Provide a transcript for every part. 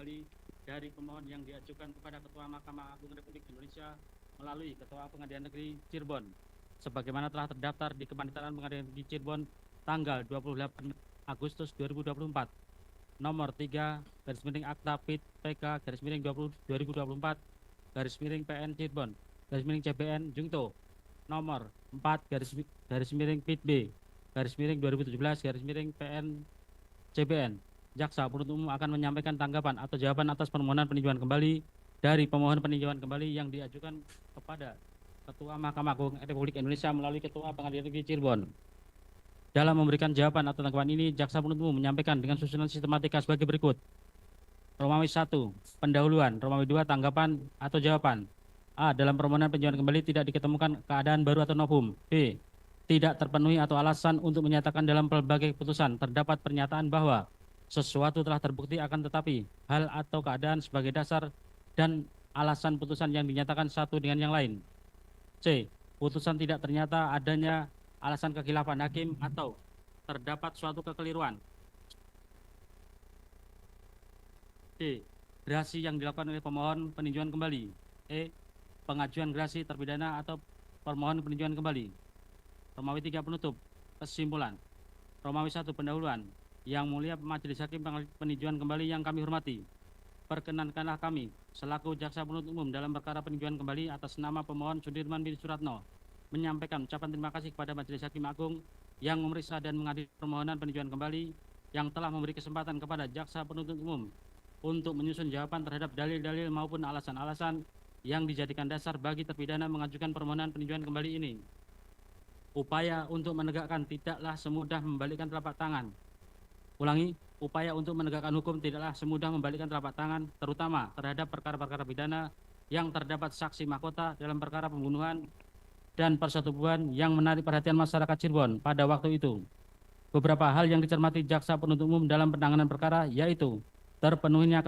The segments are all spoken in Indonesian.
kembali dari pemohon yang diajukan kepada Ketua Mahkamah Agung Republik Indonesia melalui Ketua Pengadilan Negeri Cirebon, sebagaimana telah terdaftar di Kepaniteraan Pengadilan Negeri Cirebon tanggal 28 Agustus 2024, nomor 3 garis miring Akta PIT PK garis miring 2024 garis miring PN Cirebon garis miring CBN Jungto nomor 4 garis miring PIT B garis miring 2017 garis miring PN CBN. Jaksa penuntut umum akan menyampaikan tanggapan atau jawaban atas permohonan peninjauan kembali dari pemohon peninjauan kembali yang diajukan kepada Ketua Mahkamah Agung Republik Indonesia melalui Ketua Pengadilan Negeri Cirebon. Dalam memberikan jawaban atau tanggapan ini, jaksa penuntut umum menyampaikan dengan susunan sistematika sebagai berikut. Romawi 1, pendahuluan. Romawi 2, tanggapan atau jawaban. A. Dalam permohonan peninjauan kembali tidak diketemukan keadaan baru atau novum. B. Tidak terpenuhi atau alasan untuk menyatakan dalam pelbagai putusan terdapat pernyataan bahwa sesuatu telah terbukti akan tetapi hal atau keadaan sebagai dasar dan alasan putusan yang dinyatakan satu dengan yang lain. C. Putusan tidak ternyata adanya alasan kekhilafan hakim atau terdapat suatu kekeliruan. D. Gerasi yang dilakukan oleh pemohon peninjauan kembali. E. Pengajuan gerasi terpidana atau permohon peninjauan kembali. Romawi 3, penutup. Kesimpulan. Romawi 1, pendahuluan. Yang mulia Majelis Hakim peninjauan kembali yang kami hormati, perkenankanlah kami selaku jaksa penuntut umum dalam perkara peninjauan kembali atas nama pemohon Sudirman bin Suratno menyampaikan ucapan terima kasih kepada Majelis Hakim Agung yang memeriksa dan mengadili permohonan peninjauan kembali yang telah memberi kesempatan kepada jaksa penuntut umum untuk menyusun jawaban terhadap dalil-dalil maupun alasan-alasan yang dijadikan dasar bagi terpidana mengajukan permohonan peninjauan kembali ini. Upaya untuk menegakkan tidaklah semudah membalikkan telapak tangan. Ulangi, upaya untuk menegakkan hukum tidaklah semudah membalikkan telapak tangan, terutama terhadap perkara-perkara pidana yang terdapat saksi mahkota dalam perkara pembunuhan dan persetubuhan yang menarik perhatian masyarakat Cirebon pada waktu itu. Beberapa hal yang dicermati jaksa penuntut umum dalam penanganan perkara yaitu terpenuhinya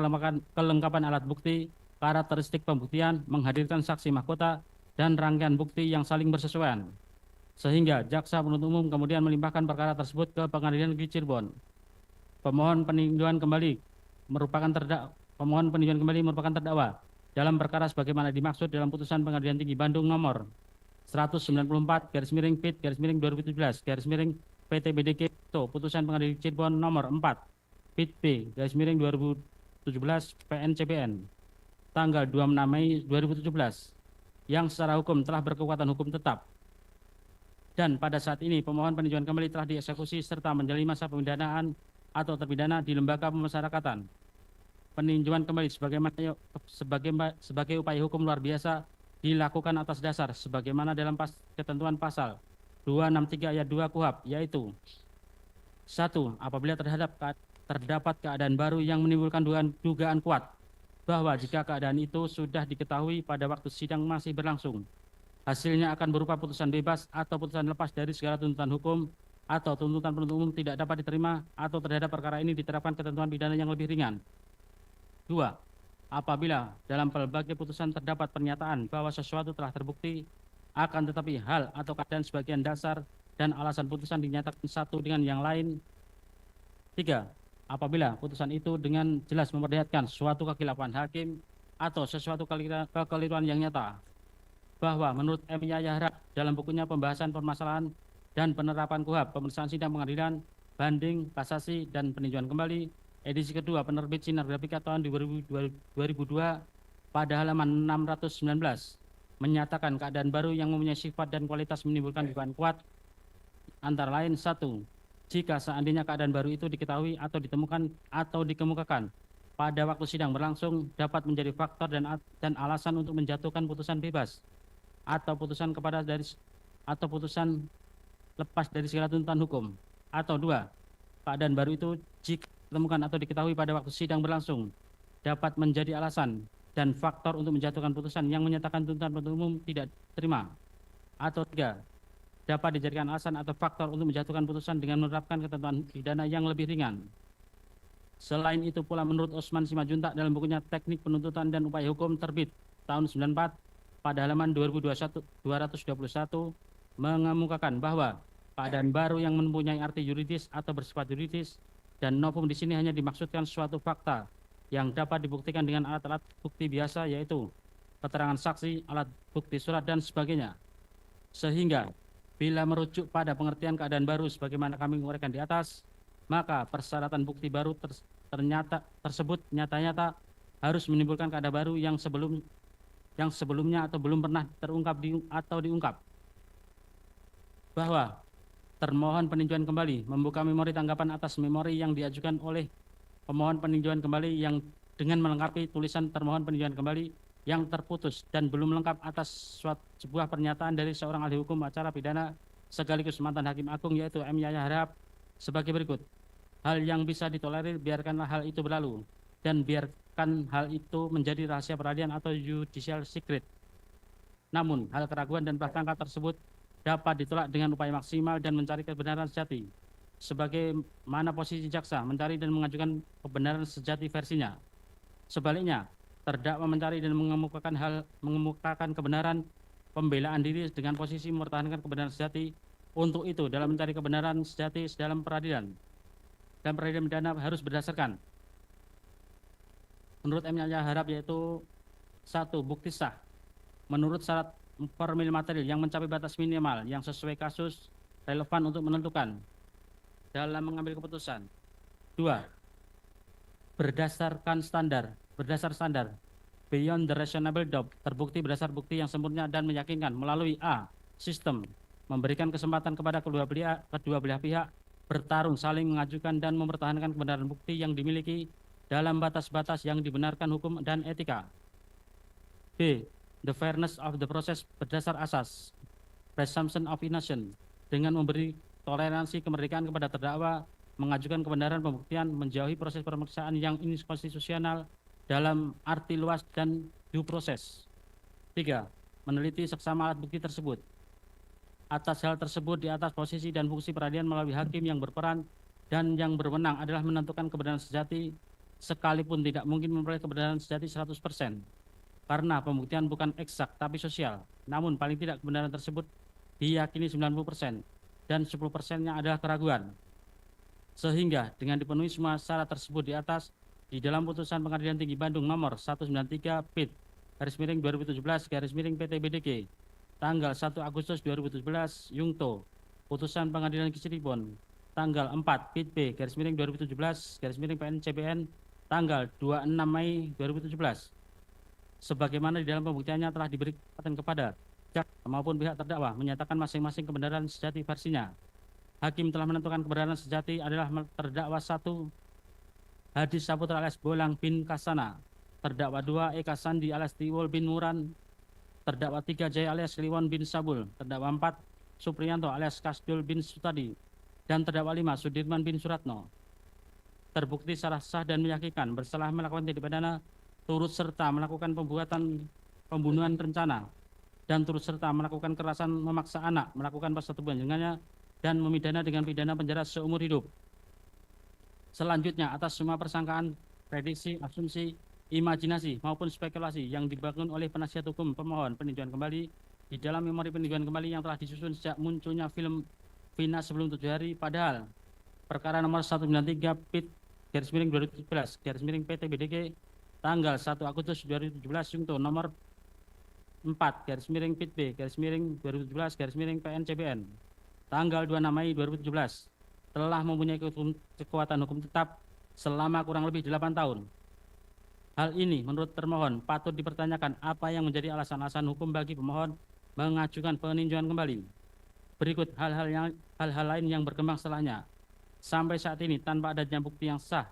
kelengkapan alat bukti, karakteristik pembuktian, menghadirkan saksi mahkota, dan rangkaian bukti yang saling bersesuaian. Sehingga jaksa penuntut umum kemudian melimpahkan perkara tersebut ke Pengadilan Negeri Cirebon. Pemohon peninjauan kembali merupakan terdakwa dalam perkara sebagaimana dimaksud dalam putusan Pengadilan Tinggi Bandung nomor 194 garis miring PIT garis miring 2017 garis miring PT BDK putusan Pengadilan Cirebon nomor 4 PIT B garis miring 2017 PN CBN tanggal 26 Mei 2017 yang secara hukum telah berkekuatan hukum tetap. Dan pada saat ini pemohon peninjauan kembali telah dieksekusi serta menjalani masa pemindahan atau terpidana di lembaga pemasyarakatan. Peninjauan kembali sebagai upaya hukum luar biasa dilakukan atas dasar sebagaimana dalam ketentuan pasal 263 ayat 2 KUHP, yaitu 1. Apabila terdapat keadaan baru yang menimbulkan dugaan kuat bahwa jika keadaan itu sudah diketahui pada waktu sidang masih berlangsung, hasilnya akan berupa putusan bebas atau putusan lepas dari segala tuntutan hukum atau tuntutan penuntut umum tidak dapat diterima atau terhadap perkara ini diterapkan ketentuan pidana yang lebih ringan. 2. Apabila dalam pelbagai putusan terdapat pernyataan bahwa sesuatu telah terbukti, akan tetapi hal atau keadaan sebagian dasar dan alasan putusan dinyatakan satu dengan yang lain. 3. Apabila putusan itu dengan jelas memperlihatkan suatu kekhilafan hakim atau sesuatu kekeliruan yang nyata, bahwa menurut M. Yahya Harahap dalam bukunya Pembahasan Permasalahan dan Penerapan KUHP, Pemeriksaan Sidang Pengadilan, Banding, Kasasi, dan Peninjauan Kembali, edisi kedua penerbit Sinar Grafika tahun 2002 pada halaman 619, menyatakan keadaan baru yang mempunyai sifat dan kualitas menimbulkan dugaan kuat, antara lain 1. Jika seandainya keadaan baru itu diketahui atau ditemukan atau dikemukakan pada waktu sidang berlangsung dapat menjadi faktor dan alasan untuk menjatuhkan putusan bebas atau putusan lepas dari segala tuntutan hukum. Atau 2. Keadaan baru itu jika ditemukan atau diketahui pada waktu sidang berlangsung dapat menjadi alasan dan faktor untuk menjatuhkan putusan yang menyatakan tuntutan penuntut umum tidak terima. Atau 3. Dapat dijadikan alasan atau faktor untuk menjatuhkan putusan dengan menerapkan ketentuan pidana yang lebih ringan. Selain itu pula menurut Osman Simajuntak dalam bukunya Teknik Penuntutan dan Upaya Hukum terbit tahun 94 pada halaman 221 mengemukakan bahwa keadaan baru yang mempunyai arti yuridis atau bersifat yuridis dan novum di sini hanya dimaksudkan suatu fakta yang dapat dibuktikan dengan alat-alat bukti biasa, yaitu keterangan saksi, alat bukti surat, dan sebagainya. Sehingga bila merujuk pada pengertian keadaan baru sebagaimana kami uraikan di atas, maka persyaratan bukti baru tersebut nyata-nyata harus menimbulkan keadaan baru yang sebelumnya atau belum pernah terungkap atau diungkap. Bahwa termohon peninjauan kembali membuka memori tanggapan atas memori yang diajukan oleh pemohon peninjauan kembali yang dengan melengkapi tulisan termohon peninjauan kembali yang terputus dan belum lengkap atas sebuah pernyataan dari seorang ahli hukum acara pidana sekaligus mantan hakim agung, yaitu M. Yahya Harahap, sebagai berikut. Hal yang bisa ditolerir, biarkanlah hal itu berlalu, dan biarkan hal itu menjadi rahasia peradilan atau judicial secret. Namun, hal keraguan dan prasangka tersebut dapat ditolak dengan upaya maksimal dan mencari kebenaran sejati. Sebagaimana posisi jaksa mencari dan mengajukan kebenaran sejati versinya. Sebaliknya, terdakwa mencari dan mengemukakan kebenaran pembelaan diri dengan posisi mempertahankan kebenaran sejati. Untuk itu, dalam mencari kebenaran sejati dalam peradilan pidana harus berdasarkan menurut M. Yahya Harahap, yaitu 1. Bukti sah menurut syarat formil material yang mencapai batas minimal yang sesuai kasus relevan untuk menentukan dalam mengambil keputusan. 2. Berdasar standar beyond the reasonable doubt, terbukti berdasar bukti yang sempurna dan meyakinkan melalui A. Sistem memberikan kesempatan kepada kedua belah pihak bertarung, saling mengajukan dan mempertahankan kebenaran bukti yang dimiliki dalam batas-batas yang dibenarkan hukum dan etika. B. The fairness of the process berdasar asas presumption of innocence, dengan memberi toleransi kemerdekaan kepada terdakwa mengajukan kebenaran pembuktian, menjauhi proses pemeriksaan yang inkonstitusional dalam arti luas dan due process. 3. Meneliti seksama alat bukti tersebut. Atas hal tersebut, di atas posisi dan fungsi peradilan melalui hakim yang berperan dan yang berwenang adalah menentukan kebenaran sejati, sekalipun tidak mungkin memperoleh kebenaran sejati 100%. Karena pembuktian bukan eksak tapi sosial, namun paling tidak kebenaran tersebut diyakini 90% dan 10%-nya adalah keraguan. Sehingga dengan dipenuhi semua syarat tersebut di atas, di dalam putusan Pengadilan Tinggi Bandung nomor 193 PIT /2017/PTBDG tanggal 1 Agustus 2017 Yungto, putusan Pengadilan Negeri Cirebon tanggal 4 PIT B /2017/PNCBN tanggal 26 Mei 2017. Sebagaimana di dalam pembuktiannya telah diberikan kepada jaksa maupun pihak terdakwa menyatakan masing-masing kebenaran sejati versinya. Hakim telah menentukan kebenaran sejati adalah terdakwa 1 Hadis Saputra alias Bolang bin Kasana, terdakwa 2 Eka Sandi alias Tiwul bin Muran, terdakwa 3 Jaya alias Liwon bin Sabul, terdakwa 4 Supriyanto alias Kasdul bin Sutadi, dan terdakwa 5 Sudirman bin Suratno. Terbukti secara sah dan meyakinkan bersalah melakukan tindak pidana turut serta melakukan pembunuhan rencana dan turut serta melakukan kekerasan memaksa anak, melakukan persetubuhan dengannya, dan memidana dengan pidana penjara seumur hidup. Selanjutnya, atas semua persangkaan, prediksi, asumsi, imajinasi maupun spekulasi yang dibangun oleh penasihat hukum pemohon peninjauan kembali di dalam memori peninjauan kembali yang telah disusun sejak munculnya film Vina sebelum 7 hari, padahal perkara nomor 193 PIT /2017/PTBDG tanggal 1 Agustus 2017 Yungto nomor 4 PIT B /2017/PNCBN tanggal 26 Mei 2017 telah mempunyai kekuatan hukum tetap selama kurang lebih 8 tahun. Hal ini menurut termohon patut dipertanyakan apa yang menjadi alasan-alasan hukum bagi pemohon mengajukan peninjauan kembali. Berikut hal-hal lain yang berkembang setelahnya. Sampai saat ini tanpa adanya bukti yang sah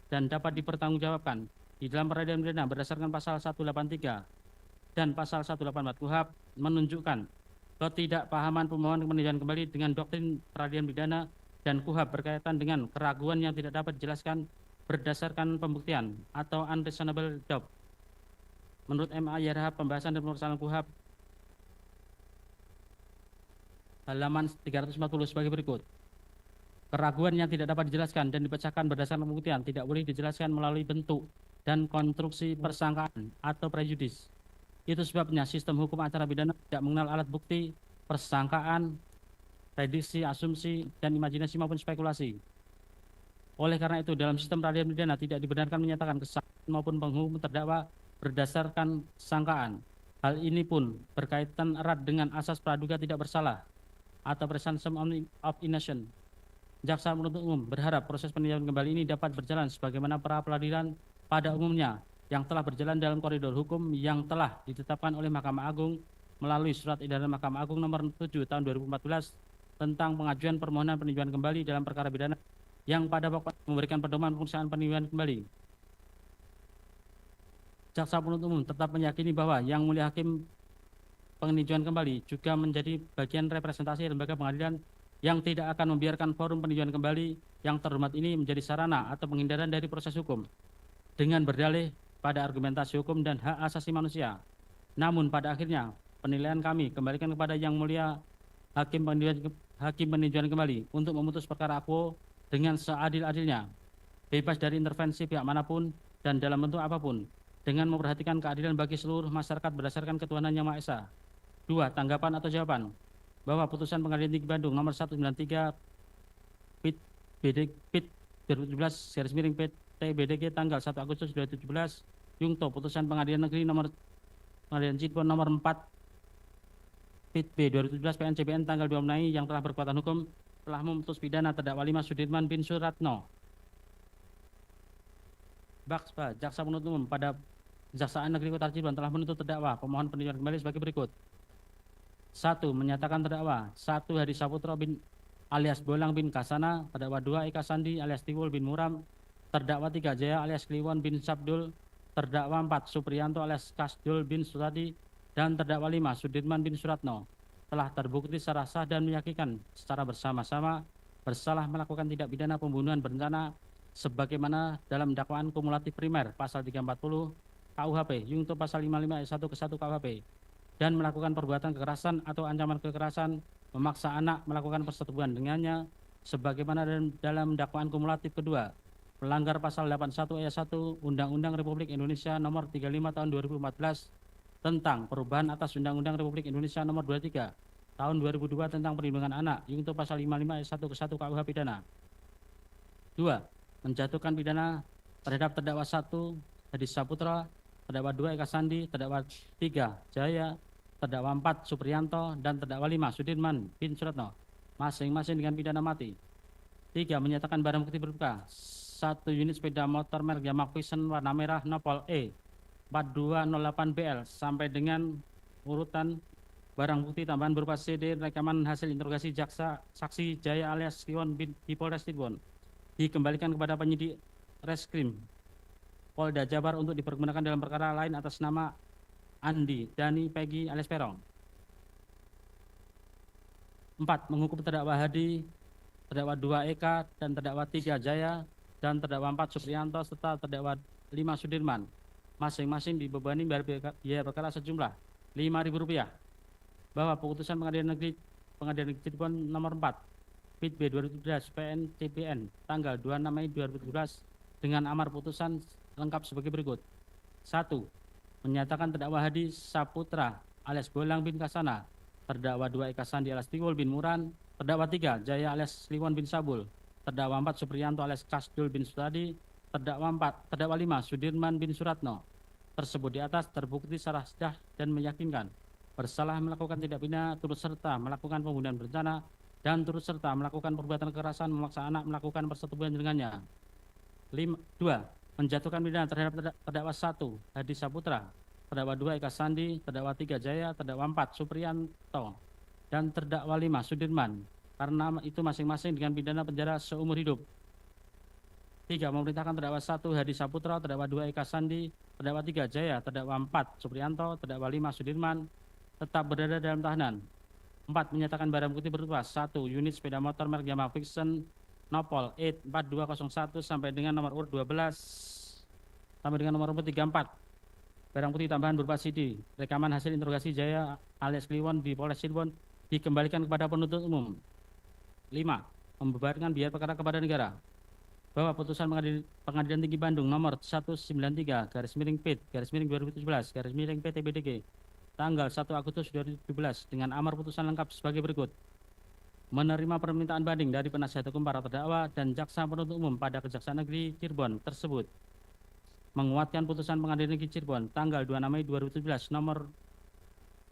dan dapat dipertanggungjawabkan di dalam peradilan pidana berdasarkan pasal 183 dan pasal 184 KUHP menunjukkan ketidakpahaman pemohon peninjauan kembali dengan doktrin peradilan pidana dan KUHP berkaitan dengan keraguan yang tidak dapat dijelaskan berdasarkan pembuktian atau unreasonable doubt. Menurut M.A. Harahap, pembahasan dan perusahaan KUHP halaman 340 sebagai berikut. Keraguan yang tidak dapat dijelaskan dan dipecahkan berdasarkan pembuktian tidak boleh dijelaskan melalui bentuk dan konstruksi persangkaan atau prejudis. Itu sebabnya sistem hukum acara pidana tidak mengenal alat bukti, persangkaan, prediksi, asumsi, dan imajinasi maupun spekulasi. Oleh karena itu, dalam sistem peradilan pidana tidak dibenarkan menyatakan kesaksian maupun penghukuman terdakwa berdasarkan sangkaan. Hal ini pun berkaitan erat dengan asas praduga tidak bersalah atau presumption of innocence. Jaksa penuntut umum berharap proses peninjauan kembali ini dapat berjalan sebagaimana pra peradilan pada umumnya yang telah berjalan dalam koridor hukum yang telah ditetapkan oleh Mahkamah Agung melalui Surat Edaran Mahkamah Agung nomor 7 tahun 2014 tentang pengajuan permohonan peninjauan kembali dalam perkara pidana yang pada pokoknya memberikan pedoman pemeriksaan peninjauan kembali. Jaksa penuntut umum tetap meyakini bahwa Yang Mulia Hakim peninjauan kembali juga menjadi bagian representasi lembaga pengadilan yang tidak akan membiarkan forum peninjauan kembali yang terhormat ini menjadi sarana atau penghindaran dari proses hukum dengan berdalih pada argumentasi hukum dan hak asasi manusia. Namun pada akhirnya penilaian kami kembalikan kepada Yang Mulia Hakim peninjauan kembali untuk memutus perkara quo dengan seadil-adilnya, bebas dari intervensi pihak manapun dan dalam bentuk apapun, dengan memperhatikan keadilan bagi seluruh masyarakat berdasarkan ketuhanan Yang Maha Esa. 2. Tanggapan atau jawaban bahwa putusan Pengadilan Tinggi Bandung nomor 193 PIT PIT 2017 garis miring PT BDG tanggal 1 Agustus 2017 Yungto putusan Pengadilan Negeri nomor Pengadilan Cirebon nomor 4 PIT B 2017 PN-CBN tanggal 2 Mei yang telah berkekuatan hukum telah memutus pidana terdakwa 5 Sudirman bin Suratno. Bakspa, Jaksa penuntut umum pada Kejaksaan Negeri Kota Cirebon telah menuntut terdakwa pemohon peninjauan kembali sebagai berikut. 1. Menyatakan terdakwa 1. Hadi Saputra bin alias Bolang bin Kasana, terdakwa 2. Eka Sandi alias Tiwul bin Muram, terdakwa 3. Jaya alias Kliwon bin Sabdul, terdakwa 4. Supriyanto alias Kasdul bin Sutadi, dan terdakwa 5. Sudirman bin Suratno telah terbukti secara sah dan meyakinkan secara bersama-sama bersalah melakukan tindak pidana pembunuhan berencana sebagaimana dalam dakwaan kumulatif primer pasal 340 KUHP Yungto pasal 55 ayat 1 ke 1 KUHP dan melakukan perbuatan kekerasan atau ancaman kekerasan memaksa anak melakukan persetubuhan dengannya sebagaimana dalam dakwaan kumulatif kedua melanggar pasal 81 ayat 1 Undang-Undang Republik Indonesia nomor 35 tahun 2014 tentang perubahan atas Undang-Undang Republik Indonesia nomor 23 tahun 2002 tentang perlindungan anak Yungto pasal 55 ayat 1 ke 1 KUH pidana. 2. Menjatuhkan pidana terhadap terdakwa 1 Hadi Saputra, terdakwa 2 Eka Sandi, terdakwa 3 Jaya, terdakwa 4 Supriyanto, dan terdakwa 5 Sudirman bin Suratno, masing-masing dengan pidana mati. 3. Menyatakan barang bukti berupa 1 unit sepeda motor merek Yamaha Vision warna merah Nopol E 4208 BL sampai dengan urutan barang bukti tambahan berupa CD rekaman hasil interogasi jaksa saksi Jaya alias Kliwon di Polres Cirebon dikembalikan kepada penyidik Reskrim Polda Jabar untuk dipergunakan dalam perkara lain atas nama Andi Dani Peggy alias Perong. 4. Menghukum terdakwa Hadi, terdakwa 2 Eka, dan terdakwa 3 Jaya, dan terdakwa 4 Supriyanto, serta terdakwa 5 Sudirman, masing-masing dibebani biaya perkara sejumlah Rp5.000. Bahwa putusan Pengadilan Negeri Cirebon nomor 4 PIT B 2017 PN-CBN tanggal 26 Mei 2017 dengan amar putusan lengkap sebagai berikut. 1. Menyatakan terdakwa Hadi Saputra alias Bolang bin Kasana, terdakwa 2 Eka Sandi alias Tiwul bin Muran, terdakwa 3 Jaya alias Kliwon bin Sabul, terdakwa 4 Supriyanto alias Kasdul bin Sutadi, terdakwa 5 Sudirman bin Suratno tersebut di atas terbukti secara sah dan meyakinkan bersalah melakukan tindak pidana turut serta melakukan pembunuhan berencana dan turut serta melakukan perbuatan kekerasan memaksa anak melakukan persetubuhan dengannya. 2. Menjatuhkan pidana terhadap terdakwa 1 Hadi Saputra, terdakwa 2 Eka Sandi, terdakwa 3 Jaya, terdakwa 4 Supriyanto, dan terdakwa 5 Sudirman karena itu masing-masing dengan pidana penjara seumur hidup. 3. Memerintahkan terdakwa 1 Hadi Saputra, terdakwa 2 Eka Sandi, terdakwa 3 Jaya, terdakwa 4 Supriyanto, terdakwa 5 Sudirman tetap berada dalam tahanan. 4. Menyatakan barang bukti berupa 1 unit sepeda motor merek Yamaha Vision Nopol 4201 sampai dengan nomor urut 12 sampai dengan nomor urut 34. Barang bukti tambahan berupa CD rekaman hasil interogasi Jaya alias Kliwon di Polres Cirebon dikembalikan kepada penuntut umum. 5. Membebankan biaya perkara kepada negara. Bahwa putusan Pengadilan Tinggi Bandung nomor 193 garis miring PIT garis miring 2017 garis miring PT BDG tanggal 1 Agustus 2017 dengan amar putusan lengkap sebagai berikut. menerima permintaan banding dari penasihat hukum para terdakwa dan jaksa penuntut umum pada Kejaksaan Negeri Cirebon tersebut, menguatkan putusan Pengadilan Negeri Cirebon tanggal 26 Mei 2017 nomor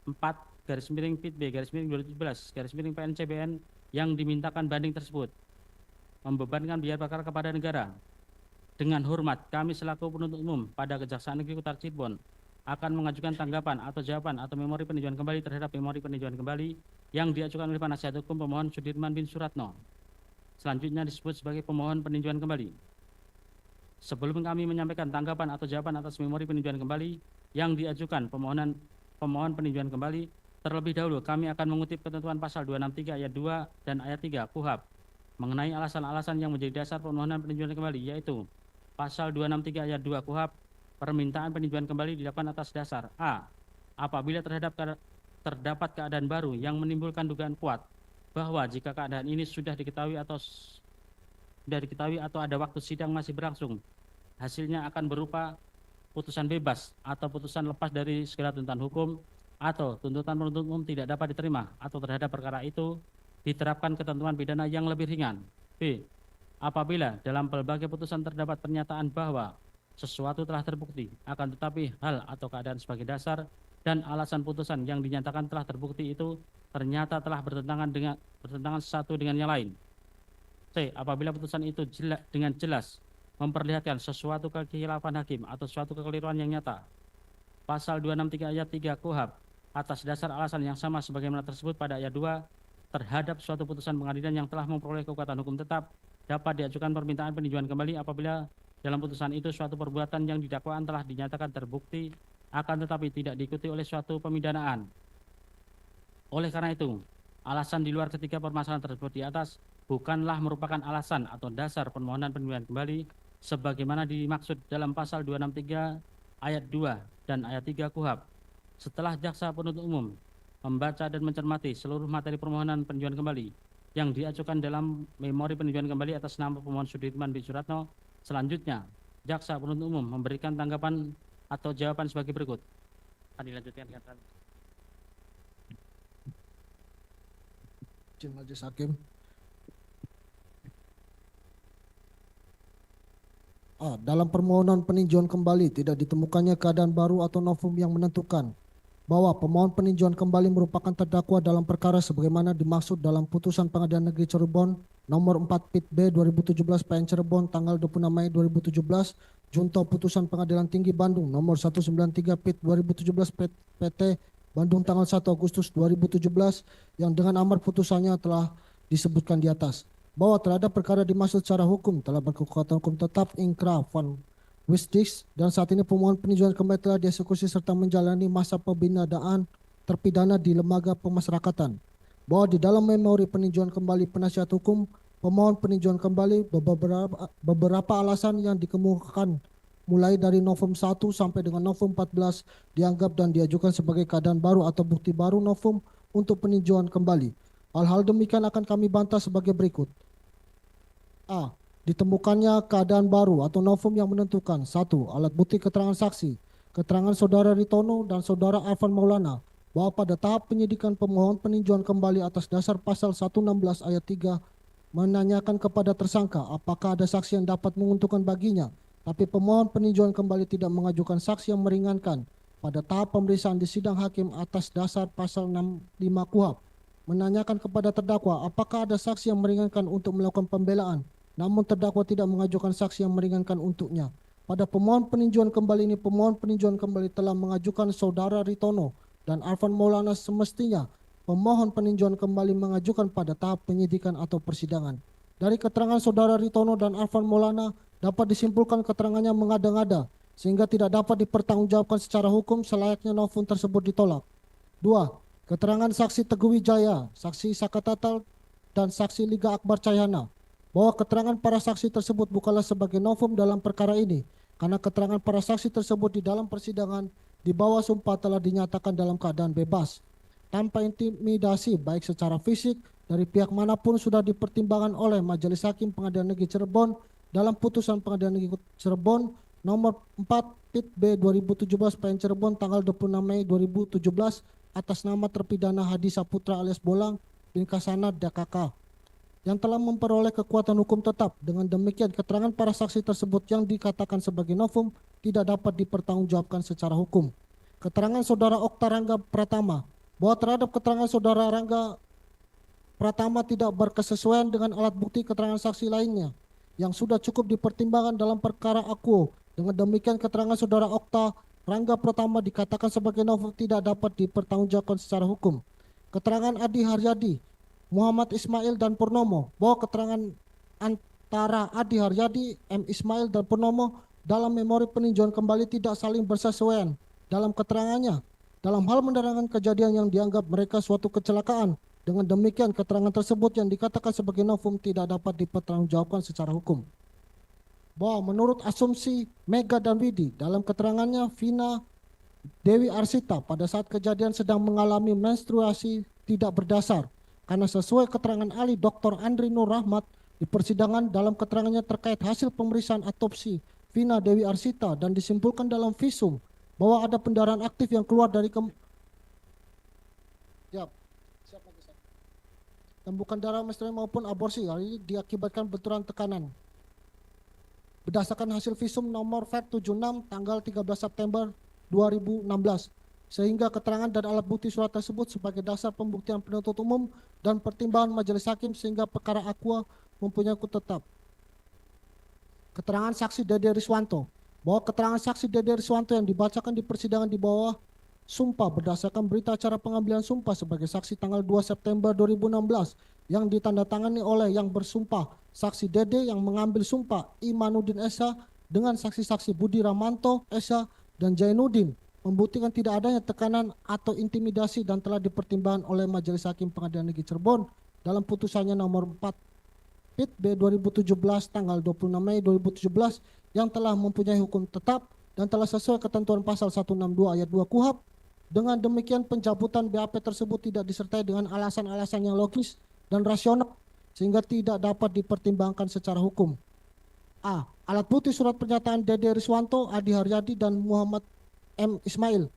4/PIT-B/2017/PNCBN yang dimintakan banding tersebut, membebankan biaya perkara kepada negara. Dengan hormat, kami selaku penuntut umum pada Kejaksaan Negeri Kota Cirebon akan mengajukan tanggapan atau jawaban atau memori peninjauan kembali terhadap memori peninjauan kembali yang diajukan oleh penasihat hukum pemohon Sudirman bin Suratno, selanjutnya disebut sebagai pemohon peninjauan kembali. Sebelum kami menyampaikan tanggapan atau jawaban atas memori peninjauan kembali yang diajukan pemohon peninjauan kembali, terlebih dahulu kami akan mengutip ketentuan pasal 263 ayat 2 dan ayat 3 KUHP mengenai alasan-alasan yang menjadi dasar permohonan peninjauan kembali, yaitu pasal 263 ayat 2 KUHP, permintaan peninjauan kembali dilakukan atas dasar A. Apabila terdapat keadaan baru yang menimbulkan dugaan kuat bahwa jika keadaan ini sudah diketahui atau ada waktu sidang masih berlangsung, hasilnya akan berupa putusan bebas atau putusan lepas dari segala tuntutan hukum, atau tuntutan penuntut umum tidak dapat diterima atau terhadap perkara itu diterapkan ketentuan pidana yang lebih ringan. B. Apabila dalam berbagai putusan terdapat pernyataan bahwa sesuatu telah terbukti, akan tetapi hal atau keadaan sebagai dasar dan alasan putusan yang dinyatakan telah terbukti itu ternyata telah bertentangan satu dengan yang lain. C. Apabila putusan itu dengan jelas memperlihatkan sesuatu kekhilafan hakim atau suatu kekeliruan yang nyata. Pasal 263 ayat 3 KUHP atas dasar alasan yang sama sebagaimana tersebut pada ayat 2 terhadap suatu putusan pengadilan yang telah memperoleh kekuatan hukum tetap, dapat diajukan permintaan peninjauan kembali apabila dalam putusan itu suatu perbuatan yang didakwaan telah dinyatakan terbukti, akan tetapi tidak diikuti oleh suatu pemidanaan. Oleh karena itu, alasan di luar ketiga permasalahan tersebut di atas bukanlah merupakan alasan atau dasar permohonan peninjauan kembali sebagaimana dimaksud dalam pasal 263 ayat 2 dan ayat 3 KUHP. Setelah jaksa penuntut umum membaca dan mencermati seluruh materi permohonan peninjauan kembali yang diajukan dalam memori peninjauan kembali atas nama pemohon Sudirman bin Suratno, selanjutnya jaksa penuntut umum memberikan tanggapan atau jawaban sebagai berikut. Dilanjutkan dengan Majelis Hakim. A. Dalam permohonan peninjauan kembali tidak ditemukannya keadaan baru atau novum yang menentukan bahwa pemohon peninjauan kembali merupakan terdakwa dalam perkara sebagaimana dimaksud dalam putusan Pengadilan Negeri Cirebon nomor 4 PIT B 2017 PN Cirebon tanggal 26 Mei 2017 junto putusan Pengadilan Tinggi Bandung nomor 193 PIT 2017 PT Bandung tanggal 1 Agustus 2017 yang dengan amar putusannya telah disebutkan di atas bahwa terhadap perkara dimaksud secara hukum telah berkekuatan hukum tetap ingkrah van Wisdix dan saat ini pemohon peninjauan kembali telah dieksekusi serta menjalani masa pembinaan terpidana di lembaga pemasyarakatan. Bahwa di dalam memori peninjauan kembali penasihat hukum pemohon peninjauan kembali beberapa alasan yang dikemukakan mulai dari novum 1 sampai dengan novum 14 dianggap dan diajukan sebagai keadaan baru atau bukti baru novum untuk peninjauan kembali. Hal-hal demikian akan kami bantah sebagai berikut. A. Ditemukannya keadaan baru atau novum yang menentukan 1. Alat bukti keterangan saksi, keterangan saudara Ritono dan saudara Arfan Maulana bahwa pada tahap penyidikan pemohon peninjauan kembali atas dasar pasal 116 ayat 3 menanyakan kepada tersangka apakah ada saksi yang dapat menguntungkan baginya, tapi pemohon peninjauan kembali tidak mengajukan saksi yang meringankan pada tahap pemeriksaan di sidang hakim atas dasar pasal 65 KUHP, menanyakan kepada terdakwa apakah ada saksi yang meringankan untuk melakukan pembelaan, namun terdakwa tidak mengajukan saksi yang meringankan untuknya. Pada pemohon peninjauan kembali ini, pemohon peninjauan kembali telah mengajukan saudara Ritono dan Arfan Maulana, semestinya pemohon peninjauan kembali mengajukan pada tahap penyidikan atau persidangan. Dari keterangan saudara Ritono dan Arfan Maulana dapat disimpulkan keterangannya mengada-ngada sehingga tidak dapat dipertanggungjawabkan secara hukum, selayaknya novum tersebut ditolak. 2. Keterangan saksi Teguh Wijaya, saksi Sakatatal dan saksi Liga Akbar Cahyana bahwa keterangan para saksi tersebut bukanlah sebagai novum dalam perkara ini karena keterangan para saksi tersebut di dalam persidangan di bawah sumpah telah dinyatakan dalam keadaan bebas tanpa intimidasi baik secara fisik dari pihak manapun sudah dipertimbangkan oleh Majelis Hakim Pengadilan Negeri Cirebon dalam putusan Pengadilan Negeri Cirebon nomor 4 PIT B 2017 PN Cirebon tanggal 26 Mei 2017 atas nama terpidana Hadi Saputra alias Bolang Pinkasana DKK yang telah memperoleh kekuatan hukum tetap. Dengan demikian, keterangan para saksi tersebut yang dikatakan sebagai novum tidak dapat dipertanggungjawabkan secara hukum. Keterangan Saudara Okta Rangga Pratama bahwa terhadap keterangan Saudara Rangga Pratama tidak berkesesuaian dengan alat bukti keterangan saksi lainnya yang sudah cukup dipertimbangkan dalam perkara akuo. Dengan demikian, keterangan Saudara Okta Rangga Pratama dikatakan sebagai novum tidak dapat dipertanggungjawabkan secara hukum. Keterangan Adi Haryadi, Muhammad Ismail dan Purnomo bahwa keterangan antara Adi Haryadi, M. Ismail dan Purnomo dalam memori peninjauan kembali tidak saling bersesuaian dalam keterangannya dalam hal menerangkan kejadian yang dianggap mereka suatu kecelakaan. Dengan demikian, keterangan tersebut yang dikatakan sebagai novum tidak dapat dipertanggungjawabkan secara hukum. Bahwa menurut asumsi Mega dan Widi dalam keterangannya, Vina Dewi Arsita pada saat kejadian sedang mengalami menstruasi tidak berdasar karena sesuai keterangan ahli Dr. Andri Nur Rahmat di persidangan dalam keterangannya terkait hasil pemeriksaan autopsi Vina Dewi Arsita dan disimpulkan dalam visum bahwa ada pendarahan aktif yang keluar dari tembukan darah menstruasi maupun aborsi. Hal ini diakibatkan benturan tekanan. Berdasarkan hasil visum nomor V76 tanggal 13 September 2016, sehingga keterangan dan alat bukti surat tersebut sebagai dasar pembuktian penuntut umum dan pertimbangan majelis hakim sehingga perkara aqua mempunyai hukum tetap. Keterangan saksi Dede Riswanto bahwa keterangan saksi Dede Riswanto yang dibacakan di persidangan di bawah sumpah berdasarkan berita acara pengambilan sumpah sebagai saksi tanggal 2 September 2016 yang ditandatangani oleh yang bersumpah saksi Dede yang mengambil sumpah Imanuddin Esa dengan saksi-saksi Budi Ramanto, Esa, dan Jainuddin membuktikan tidak adanya tekanan atau intimidasi dan telah dipertimbangkan oleh Majelis Hakim Pengadilan Negeri Cirebon dalam putusannya nomor 4 Pit B 2017 tanggal 26 Mei 2017 yang telah mempunyai hukum tetap dan telah sesuai ketentuan pasal 162 ayat 2 KUHP. Dengan demikian, pencabutan BAP tersebut tidak disertai dengan alasan-alasan yang logis dan rasional sehingga tidak dapat dipertimbangkan secara hukum. A. Alat bukti surat pernyataan Dede Riswanto, Adi Haryadi, dan Muhammad M. Ismail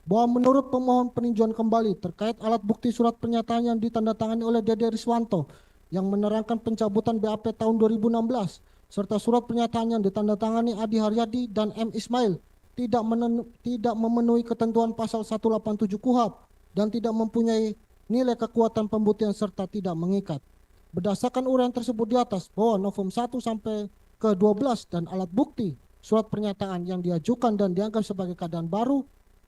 bahwa menurut pemohon peninjauan kembali terkait alat bukti surat pernyataan yang ditandatangani oleh Dede Riswanto yang menerangkan pencabutan BAP tahun 2016 serta surat pernyataan yang ditandatangani Adi Haryadi dan M. Ismail tidak memenuhi ketentuan pasal 187 KUHP dan tidak mempunyai nilai kekuatan pembuktian serta tidak mengikat. Berdasarkan uraian tersebut di atas bahwa novum 1 sampai ke 12 dan alat bukti surat pernyataan yang diajukan dan dianggap sebagai keadaan baru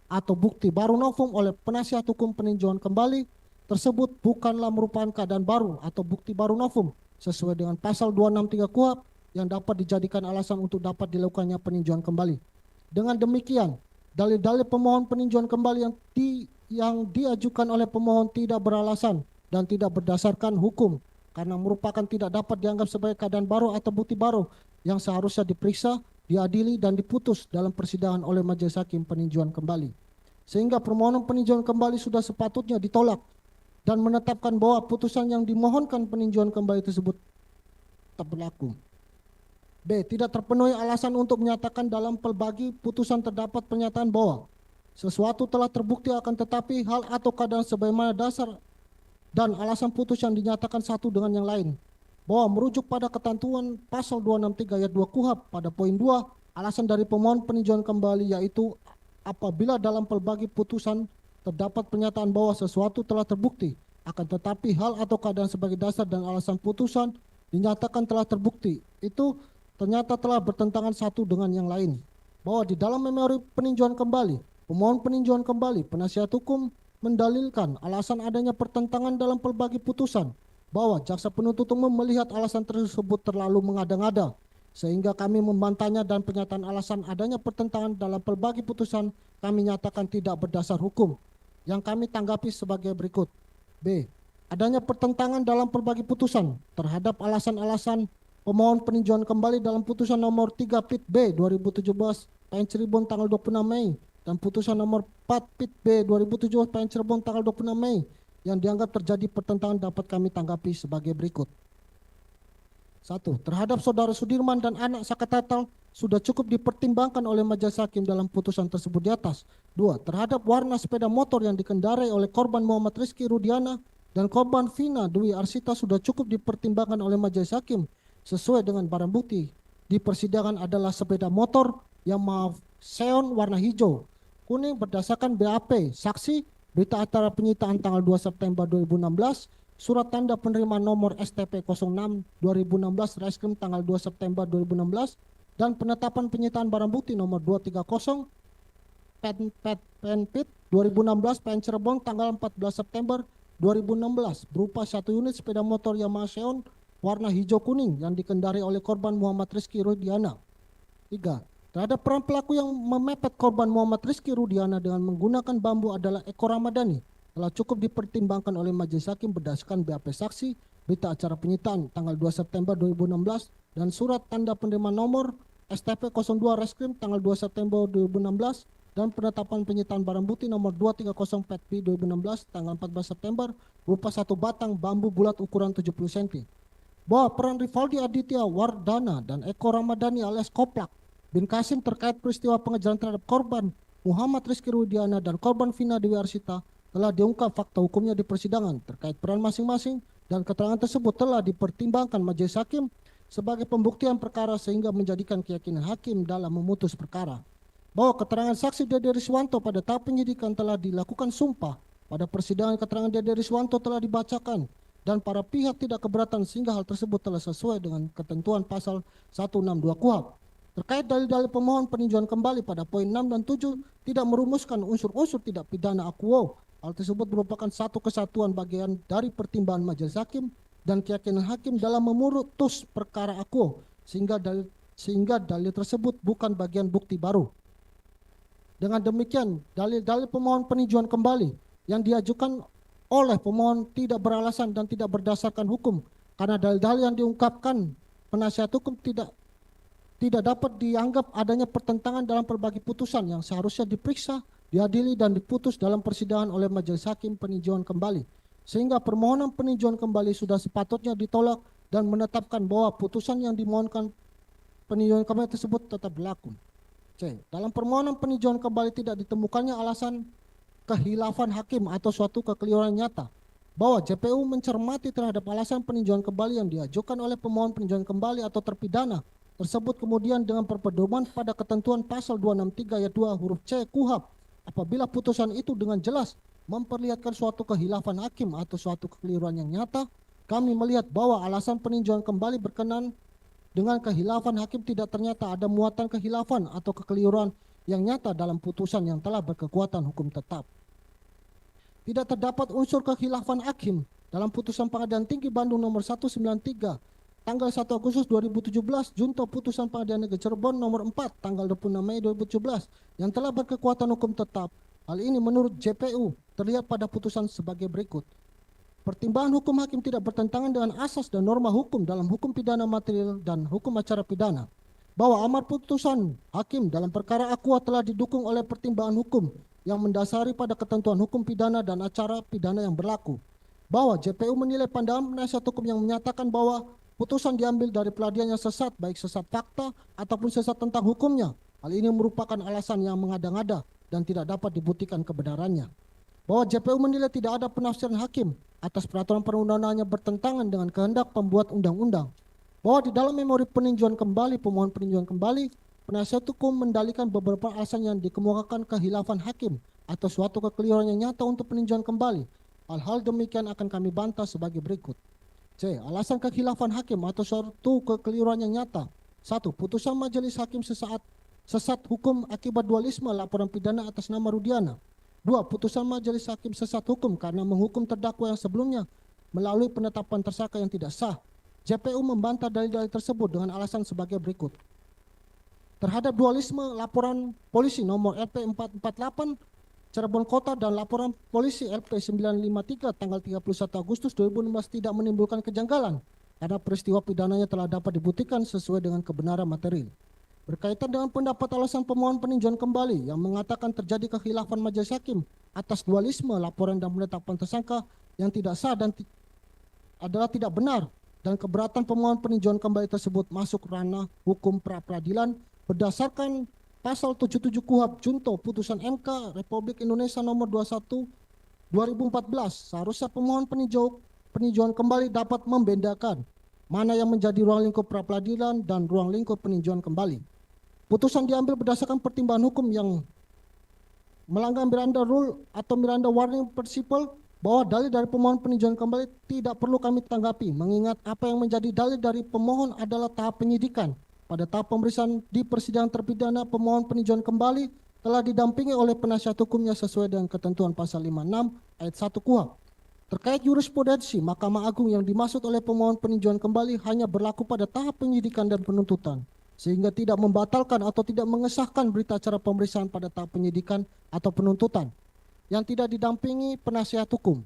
atau bukti baru novum oleh penasihat hukum peninjauan kembali tersebut bukanlah merupakan keadaan baru atau bukti baru novum sesuai dengan pasal 263 KUHP yang dapat dijadikan alasan untuk dapat dilakukannya peninjauan kembali. Dengan demikian, dalil-dalil pemohon peninjauan kembali yang diajukan oleh pemohon tidak beralasan dan tidak berdasarkan hukum karena merupakan tidak dapat dianggap sebagai keadaan baru atau bukti baru yang seharusnya diperiksa, diadili, dan diputus dalam persidangan oleh Majelis Hakim Peninjauan Kembali. Sehingga permohonan peninjauan kembali sudah sepatutnya ditolak dan menetapkan bahwa putusan yang dimohonkan peninjauan kembali tersebut tetap berlaku. B. Tidak terpenuhi alasan untuk menyatakan dalam pelbagi putusan terdapat pernyataan bahwa sesuatu telah terbukti akan tetapi hal atau keadaan sebagaimana dasar dan alasan putus yang dinyatakan satu dengan yang lain. Bahwa merujuk pada ketentuan pasal 263 ayat 2 KUHP pada poin 2, alasan dari pemohon peninjauan kembali yaitu apabila dalam pelbagi putusan terdapat pernyataan bahwa sesuatu telah terbukti akan tetapi hal atau keadaan sebagai dasar dan alasan putusan dinyatakan telah terbukti, itu ternyata telah bertentangan satu dengan yang lain. Bahwa di dalam memori peninjauan kembali, pemohon peninjauan kembali, penasihat hukum mendalilkan alasan adanya pertentangan dalam pelbagi putusan bahwa jaksa penuntut umum melihat alasan tersebut terlalu mengada-ngada sehingga kami membantahnya dan pernyataan alasan adanya pertentangan dalam pelbagi putusan kami nyatakan tidak berdasar hukum yang kami tanggapi sebagai berikut. B. Adanya pertentangan dalam pelbagi putusan terhadap alasan-alasan pemohon peninjauan kembali dalam putusan nomor 3 Pit B 2017 PN Cirebon tanggal 26 Mei dan putusan nomor 4 Pit B 2017 PN Cirebon tanggal 26 Mei yang dianggap terjadi pertentangan dapat kami tanggapi sebagai berikut. 1. Terhadap saudara Sudirman dan anak Sakatatal sudah cukup dipertimbangkan oleh Majelis Hakim dalam putusan tersebut di atas. 2. Terhadap warna sepeda motor yang dikendarai oleh korban Muhammad Rizky Rudiana dan korban Vina Dwi Arsita sudah cukup dipertimbangkan oleh majelis hakim sesuai dengan barang bukti di persidangan adalah sepeda motor yang Xeon warna hijau kuning berdasarkan BAP saksi berita acara penyitaan tanggal 2 September 2016, surat tanda penerima nomor STP 06 2016 Reskrim tanggal 2 September 2016 dan penetapan penyitaan barang bukti nomor 230 Penpit 2016 PN Cirebon tanggal 14 September 2016 berupa 1 unit sepeda motor Yamaha Xeon warna hijau kuning yang dikendari oleh korban Muhammad Rizky Rudiana. 3. Terhadap peran pelaku yang memepet korban Muhammad Rizky Rudiana dengan menggunakan bambu adalah Eko Ramadhani telah cukup dipertimbangkan oleh majelis hakim berdasarkan BAP saksi, berita acara penyitaan tanggal 2 September 2016 dan surat tanda penerima nomor STP 02 Reskrim tanggal 2 September 2016 dan penetapan penyitaan barang bukti nomor 230 PETP 2016 tanggal 14 September berupa 1 batang bambu bulat ukuran 70 cm. Bahwa peran Rivaldi Aditya Wardana dan Eko Ramadhani alias Koplak bin Kasim terkait peristiwa pengejaran terhadap korban Muhammad Rizky Rudiana dan korban Vina Dewi Arsita telah diungkap fakta hukumnya di persidangan terkait peran masing-masing dan keterangan tersebut telah dipertimbangkan majelis hakim sebagai pembuktian perkara sehingga menjadikan keyakinan hakim dalam memutus perkara. Bahwa keterangan saksi Dede Riswanto pada tahap penyidikan telah dilakukan sumpah. Pada persidangan keterangan Dede Riswanto telah dibacakan dan para pihak tidak keberatan sehingga hal tersebut telah sesuai dengan ketentuan pasal 162 KUHP. Terkait dalil-dalil pemohon peninjauan kembali pada poin 6 dan 7 tidak merumuskan unsur-unsur tidak pidana akuo. Hal tersebut merupakan satu kesatuan bagian dari pertimbangan majelis hakim dan keyakinan hakim dalam memutus perkara akuo sehingga dalil tersebut bukan bagian bukti baru. Dengan demikian, dalil-dalil pemohon peninjauan kembali yang diajukan oleh pemohon tidak beralasan dan tidak berdasarkan hukum karena dalil-dalil yang diungkapkan penasihat hukum tidak dapat dianggap adanya pertentangan dalam berbagai putusan yang seharusnya diperiksa, diadili dan diputus dalam persidangan oleh majelis hakim peninjauan kembali. Sehingga permohonan peninjauan kembali sudah sepatutnya ditolak dan menetapkan bahwa putusan yang dimohonkan peninjauan kembali tersebut tetap berlaku. C. Dalam permohonan peninjauan kembali tidak ditemukannya alasan kehilafan hakim atau suatu kekeliruan nyata. Bahwa JPU mencermati terhadap alasan peninjauan kembali yang diajukan oleh pemohon peninjauan kembali atau terpidana tersebut kemudian dengan berpedoman pada ketentuan pasal 263 ayat 2 huruf C KUHP apabila putusan itu dengan jelas memperlihatkan suatu kehilafan hakim atau suatu kekeliruan yang nyata, kami melihat bahwa alasan peninjauan kembali berkenan dengan kehilafan hakim tidak ternyata ada muatan kehilafan atau kekeliruan yang nyata dalam putusan yang telah berkekuatan hukum tetap. Tidak terdapat unsur kehilafan hakim dalam putusan Pengadilan Tinggi Bandung nomor 193 tanggal 1 Agustus 2017 junto putusan Pengadilan Negeri Cirebon nomor 4 tanggal 26 Mei 2017 yang telah berkekuatan hukum tetap. Hal ini menurut JPU terlihat pada putusan sebagai berikut. Pertimbangan hukum hakim tidak bertentangan dengan asas dan norma hukum dalam hukum pidana material dan hukum acara pidana. Bahwa amar putusan hakim dalam perkara aqua telah didukung oleh pertimbangan hukum yang mendasari pada ketentuan hukum pidana dan acara pidana yang berlaku. Bahwa JPU menilai pandangan penasihat hukum yang menyatakan bahwa putusan diambil dari peladian yang sesat, baik sesat fakta ataupun sesat tentang hukumnya. Hal ini merupakan alasan yang mengada-ngada dan tidak dapat dibuktikan kebenarannya. Bahwa JPU menilai tidak ada penafsiran hakim atas peraturan perundang-undangannya bertentangan dengan kehendak pembuat undang-undang. Bahwa di dalam memori peninjauan kembali, pemohon peninjauan kembali, penasihat hukum mendalilkan beberapa alasan yang dikemukakan kehilafan hakim atau suatu kekeliruan yang nyata untuk peninjauan kembali. Hal-hal demikian akan kami bantah sebagai berikut. C. Alasan kehilafan hakim atau suatu kekeliruan yang nyata. 1. Putusan majelis hakim sesat hukum akibat dualisme laporan pidana atas nama Rudiana. 2. Putusan majelis hakim sesat hukum karena menghukum terdakwa yang sebelumnya melalui penetapan tersangka yang tidak sah. JPU membantah dalil-dalil tersebut dengan alasan sebagai berikut. Terhadap dualisme laporan polisi nomor LP 448 Cirebon Kota dan laporan polisi LP 953 tanggal 31 Agustus 2016 tidak menimbulkan kejanggalan karena peristiwa pidananya telah dapat dibuktikan sesuai dengan kebenaran material. Berkaitan dengan pendapat alasan pemohon peninjauan kembali yang mengatakan terjadi kekhilafan majelis hakim atas dualisme laporan dan penetapan tersangka yang tidak sah dan adalah tidak benar dan keberatan pemohon peninjauan kembali tersebut masuk ranah hukum pra-peradilan berdasarkan pasal 77 KUHP junto putusan MK Republik Indonesia nomor 21 2014, seharusnya pemohon peninjauan kembali dapat membedakan mana yang menjadi ruang lingkup pra-peradilan dan ruang lingkup peninjauan kembali. Putusan diambil berdasarkan pertimbangan hukum yang melanggar Miranda Rule atau Miranda Warning Principle bahwa dalil dari pemohon peninjauan kembali tidak perlu kami tanggapi, mengingat apa yang menjadi dalil dari pemohon adalah tahap penyidikan. Pada tahap pemeriksaan di persidangan terpidana, pemohon peninjauan kembali telah didampingi oleh penasihat hukumnya sesuai dengan ketentuan pasal 56 ayat 1 KUHP. Terkait jurisprudensi Mahkamah Agung yang dimaksud oleh pemohon peninjauan kembali hanya berlaku pada tahap penyidikan dan penuntutan, sehingga tidak membatalkan atau tidak mengesahkan berita acara pemeriksaan pada tahap penyidikan atau penuntutan yang tidak didampingi penasihat hukum.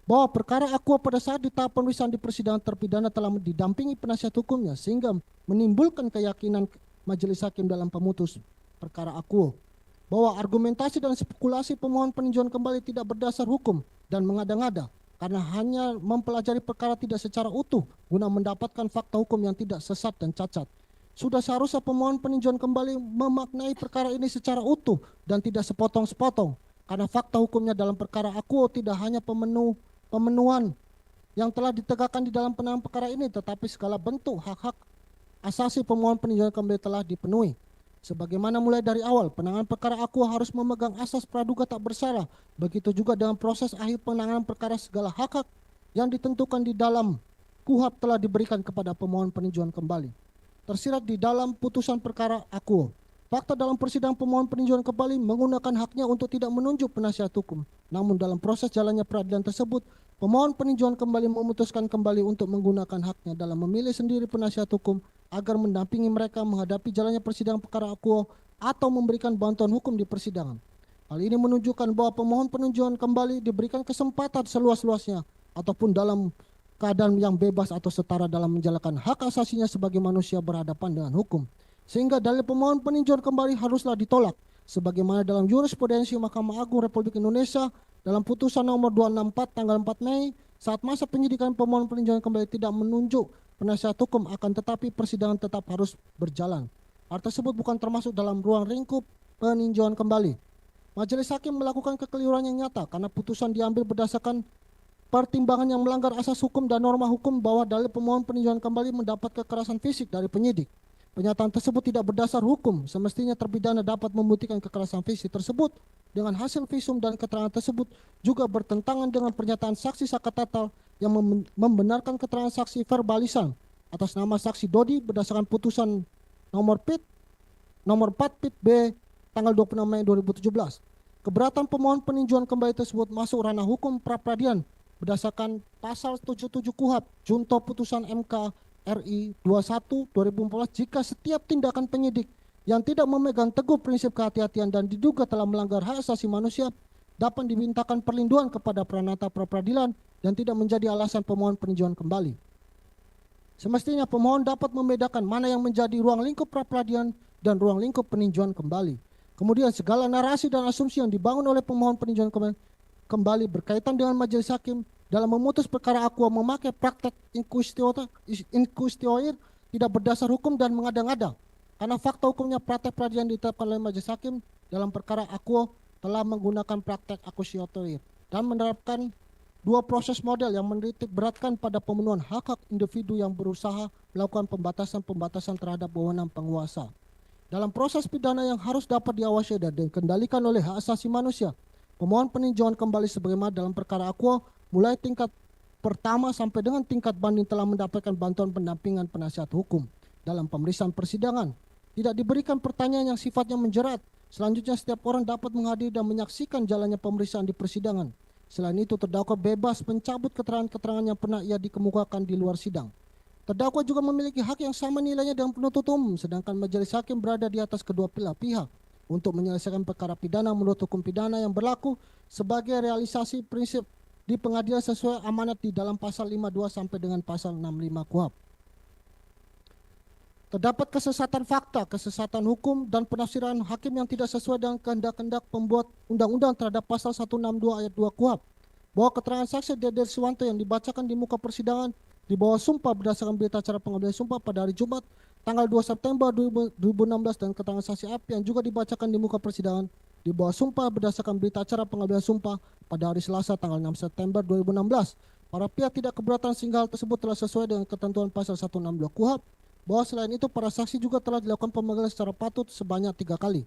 Bahwa perkara akuo pada saat di tahap pemeriksaan di persidangan terpidana telah didampingi penasihat hukumnya sehingga menimbulkan keyakinan majelis hakim dalam pemutus perkara akuo bahwa argumentasi dan spekulasi pemohon peninjauan kembali tidak berdasar hukum dan mengada-ngada karena hanya mempelajari perkara tidak secara utuh guna mendapatkan fakta hukum yang tidak sesat dan cacat. Sudah seharusnya pemohon peninjauan kembali memaknai perkara ini secara utuh dan tidak sepotong-sepotong karena fakta hukumnya dalam perkara akuo tidak hanya pemenuhan yang telah ditegakkan di dalam penanganan perkara ini, tetapi segala bentuk hak-hak asasi pemohon peninjauan kembali telah dipenuhi. Sebagaimana mulai dari awal, penanganan perkara akuo harus memegang asas praduga tak bersalah. Begitu juga dengan proses akhir penanganan perkara, segala hak-hak yang ditentukan di dalam KUHP telah diberikan kepada pemohon peninjauan kembali. Tersirat di dalam putusan perkara akuo. Fakta dalam persidangan pemohon peninjauan kembali menggunakan haknya untuk tidak menunjuk penasihat hukum. Namun dalam proses jalannya peradilan tersebut, pemohon peninjauan kembali memutuskan kembali untuk menggunakan haknya dalam memilih sendiri penasihat hukum agar mendampingi mereka menghadapi jalannya persidangan perkara akuo atau memberikan bantuan hukum di persidangan. Hal ini menunjukkan bahwa pemohon peninjauan kembali diberikan kesempatan seluas-luasnya ataupun dalam keadaan yang bebas atau setara dalam menjalankan hak asasinya sebagai manusia berhadapan dengan hukum. Sehingga dalil pemohon peninjauan kembali haruslah ditolak sebagaimana dalam jurisprudensi Mahkamah Agung Republik Indonesia dalam putusan nomor 264 tanggal 4 Mei saat masa penyidikan pemohon peninjauan kembali tidak menunjuk penasihat hukum, akan tetapi persidangan tetap harus berjalan. Hal tersebut bukan termasuk dalam ruang lingkup peninjauan kembali. Majelis hakim melakukan kekeliruan yang nyata karena putusan diambil berdasarkan pertimbangan yang melanggar asas hukum dan norma hukum bahwa dalil pemohon peninjauan kembali mendapat kekerasan fisik dari penyidik. Pernyataan tersebut tidak berdasar hukum. Semestinya terpidana dapat membuktikan kekerasan fisik tersebut dengan hasil visum, dan keterangan tersebut juga bertentangan dengan pernyataan saksi Sakatatal yang membenarkan keterangan saksi verbalisan atas nama saksi Dodi berdasarkan putusan nomor 4 Pit B tanggal 26 Mei 2017. Keberatan pemohon peninjauan kembali tersebut masuk ranah hukum pra-peradilan berdasarkan pasal 77 KUHP junto putusan MK RI 21 2014 jika setiap tindakan penyidik yang tidak memegang teguh prinsip kehati-hatian dan diduga telah melanggar hak asasi manusia dapat dimintakan perlindungan kepada peranata pra-peradilan dan tidak menjadi alasan pemohon peninjauan kembali. Semestinya pemohon dapat membedakan mana yang menjadi ruang lingkup pra-peradilan dan ruang lingkup peninjauan kembali. Kemudian segala narasi dan asumsi yang dibangun oleh pemohon peninjauan kembali berkaitan dengan majelis hakim dalam memutus perkara akuo memakai praktek inquisitoir tidak berdasar hukum dan mengada-ngada karena fakta hukumnya praktek peradilan ditetapkan oleh majelis hakim dalam perkara akuo telah menggunakan praktek inquisitoir dan menerapkan dua proses model yang menitik beratkan pada pemenuhan hak-hak individu yang berusaha melakukan pembatasan terhadap wewenang penguasa. Dalam proses pidana yang harus dapat diawasi dan dikendalikan oleh hak asasi manusia, pemohon peninjauan kembali sebagaimana dalam perkara akuo mulai tingkat pertama sampai dengan tingkat banding telah mendapatkan bantuan pendampingan penasihat hukum dalam pemeriksaan persidangan. Tidak diberikan pertanyaan yang sifatnya menjerat. Selanjutnya setiap orang dapat menghadiri dan menyaksikan jalannya pemeriksaan di persidangan. Selain itu terdakwa bebas mencabut keterangan-keterangan yang pernah ia dikemukakan di luar sidang. Terdakwa juga memiliki hak yang sama nilainya dengan penuntut umum, sedangkan majelis hakim berada di atas kedua pihak untuk menyelesaikan perkara pidana menurut hukum pidana yang berlaku sebagai realisasi prinsip di pengadilan sesuai amanat di dalam pasal 52 sampai dengan pasal 65 KUHP. Terdapat kesesatan fakta, kesesatan hukum, dan penafsiran hakim yang tidak sesuai dengan kehendak-kehendak pembuat undang-undang terhadap pasal 162 ayat 2 KUHP. Bahwa keterangan saksi Dede Suwanto yang dibacakan di muka persidangan di bawah sumpah berdasarkan berita acara pengambilan sumpah pada hari Jumat tanggal 2 September 2016 dan keterangan saksi Api yang juga dibacakan di muka persidangan di bawah sumpah berdasarkan berita acara pengambilan sumpah pada hari Selasa tanggal 6 September 2016. Para pihak tidak keberatan sehingga hal tersebut telah sesuai dengan ketentuan pasal 162 KUHP, bahwa selain itu para saksi juga telah dilakukan pemanggilan secara patut sebanyak 3 kali.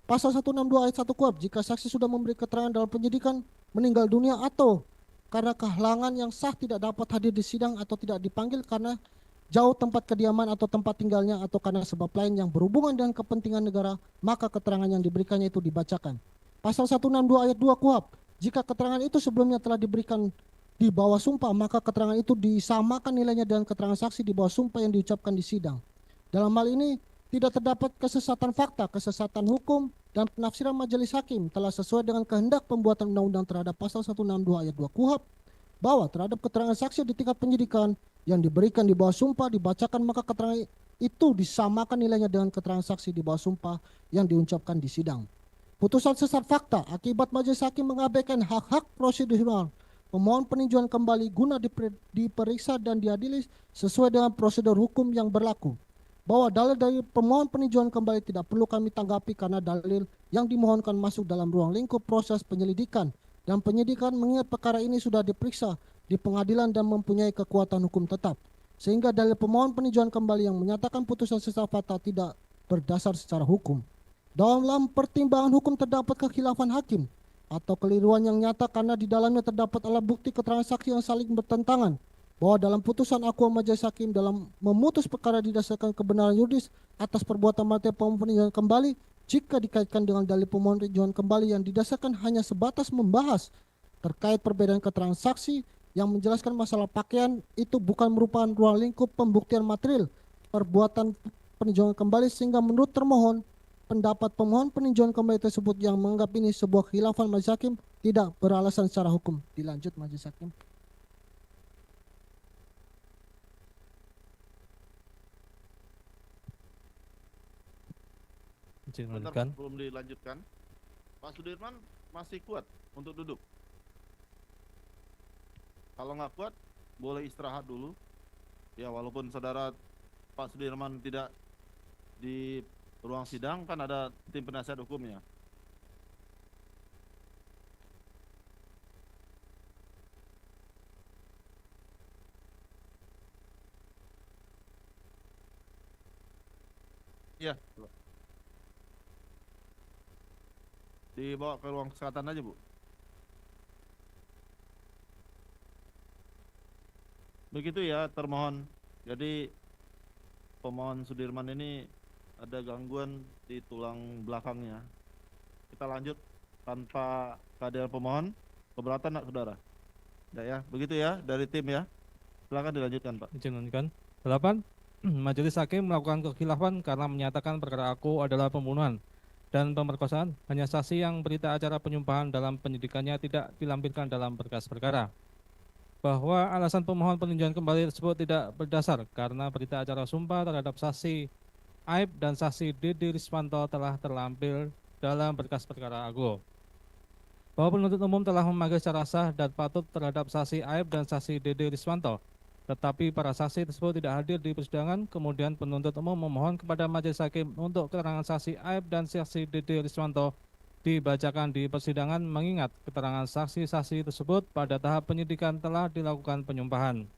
Pasal 162 ayat 1 KUHP, jika saksi sudah memberi keterangan dalam penyidikan, meninggal dunia atau karena kehalangan yang sah tidak dapat hadir di sidang atau tidak dipanggil karena jauh tempat kediaman atau tempat tinggalnya atau karena sebab lain yang berhubungan dengan kepentingan negara, maka keterangan yang diberikannya itu dibacakan. Pasal 162 ayat 2 KUHP, jika keterangan itu sebelumnya telah diberikan di bawah sumpah, maka keterangan itu disamakan nilainya dengan keterangan saksi di bawah sumpah yang diucapkan di sidang. Dalam hal ini, tidak terdapat kesesatan fakta, kesesatan hukum, dan penafsiran majelis hakim telah sesuai dengan kehendak pembuatan undang-undang terhadap pasal 162 ayat 2 KUHP, bahwa terhadap keterangan saksi di tingkat penyidikan yang diberikan di bawah sumpah dibacakan, maka keterangan itu disamakan nilainya dengan keterangan saksi di bawah sumpah yang diucapkan di sidang. Putusan sesat fakta akibat majelis hakim mengabaikan hak-hak prosedural pemohon peninjauan kembali guna diperiksa dan diadili sesuai dengan prosedur hukum yang berlaku, bahwa dalil dari pemohon peninjauan kembali tidak perlu kami tanggapi karena dalil yang dimohonkan masuk dalam ruang lingkup proses penyelidikan, dan penyidikan mengingat perkara ini sudah diperiksa di pengadilan dan mempunyai kekuatan hukum tetap, sehingga dalil pemohon peninjauan kembali yang menyatakan putusan sesat fakta tidak berdasar secara hukum. Dalam pertimbangan hukum terdapat kekhilafan hakim atau keliruan yang nyata karena di dalamnya terdapat alat bukti keterangan saksi yang saling bertentangan, bahwa dalam putusan akuo majelis hakim dalam memutus perkara didasarkan kebenaran yuridis atas perbuatan materi pemohon peninjauan kembali, jika dikaitkan dengan dalil pemohon peninjauan kembali yang didasarkan hanya sebatas membahas terkait perbedaan keterangan saksi yang menjelaskan masalah pakaian, itu bukan merupakan ruang lingkup pembuktian material perbuatan peninjauan kembali, sehingga menurut termohon pendapat pemohon peninjauan kembali tersebut yang menganggap ini sebuah khilafan majelis hakim tidak beralasan secara hukum. Dilanjut majelis hakim. Bentar, belum dilanjutkan. Pak Sudirman masih kuat untuk duduk? Kalau nggak kuat, boleh istirahat dulu. Ya, walaupun saudara Pak Sudirman tidak di ruang sidang, kan ada tim penasihat hukumnya. Iya, dibawa ke ruang kesehatan aja, Bu. Begitu ya, termohon. Jadi pemohon Sudirman ini ada gangguan di tulang belakangnya. Kita lanjut tanpa kehadiran pemohon. Keberatan nak saudara? Tidak ya, begitu ya dari tim ya. Silakan dilanjutkan, Pak. Dilanjutkan. 8. Majelis hakim melakukan kekhilafan karena menyatakan perkara aku adalah pembunuhan dan pemerkosaan. Hanya saksi yang berita acara penyumpahan dalam penyidikannya tidak dilampirkan dalam berkas perkara. Bahwa alasan pemohon peninjauan kembali tersebut tidak berdasar karena berita acara sumpah terhadap saksi Aib dan saksi Dede Riswanto telah terlampir dalam berkas perkara aku. Bahwa penuntut umum telah memanggil secara sah dan patut terhadap saksi Aib dan saksi Dede Riswanto, tetapi para saksi tersebut tidak hadir di persidangan. Kemudian penuntut umum memohon kepada majelis hakim untuk keterangan saksi Aib dan saksi Dede Riswanto dibacakan di persidangan, mengingat keterangan saksi-saksi tersebut pada tahap penyidikan telah dilakukan penyumpahan.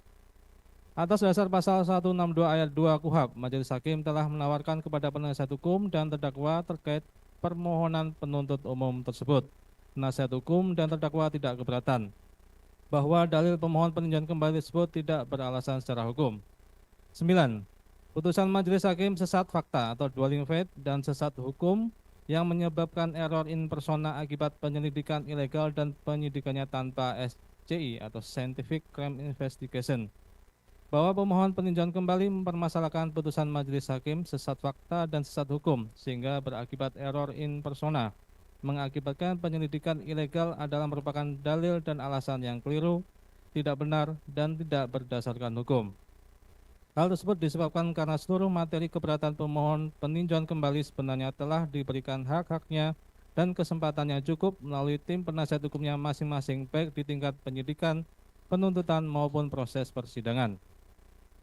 Atas dasar pasal 162 ayat 2 KUHP, majelis hakim telah menawarkan kepada penasihat hukum dan terdakwa terkait permohonan penuntut umum tersebut. Penasihat hukum dan terdakwa tidak keberatan bahwa dalil pemohon peninjauan kembali tersebut tidak beralasan secara hukum. 9. Putusan majelis hakim sesat fakta atau dwelling fact dan sesat hukum yang menyebabkan error in persona akibat penyelidikan ilegal dan penyidikannya tanpa SCI atau Scientific Crime Investigation. Bahwa pemohon peninjauan kembali mempermasalahkan putusan majelis hakim sesat fakta dan sesat hukum sehingga berakibat error in persona, mengakibatkan penyelidikan ilegal adalah merupakan dalil dan alasan yang keliru, tidak benar, dan tidak berdasarkan hukum. Hal tersebut disebabkan karena seluruh materi keberatan pemohon peninjauan kembali sebenarnya telah diberikan hak-haknya dan kesempatannya cukup melalui tim penasihat hukumnya masing-masing baik di tingkat penyidikan, penuntutan maupun proses persidangan.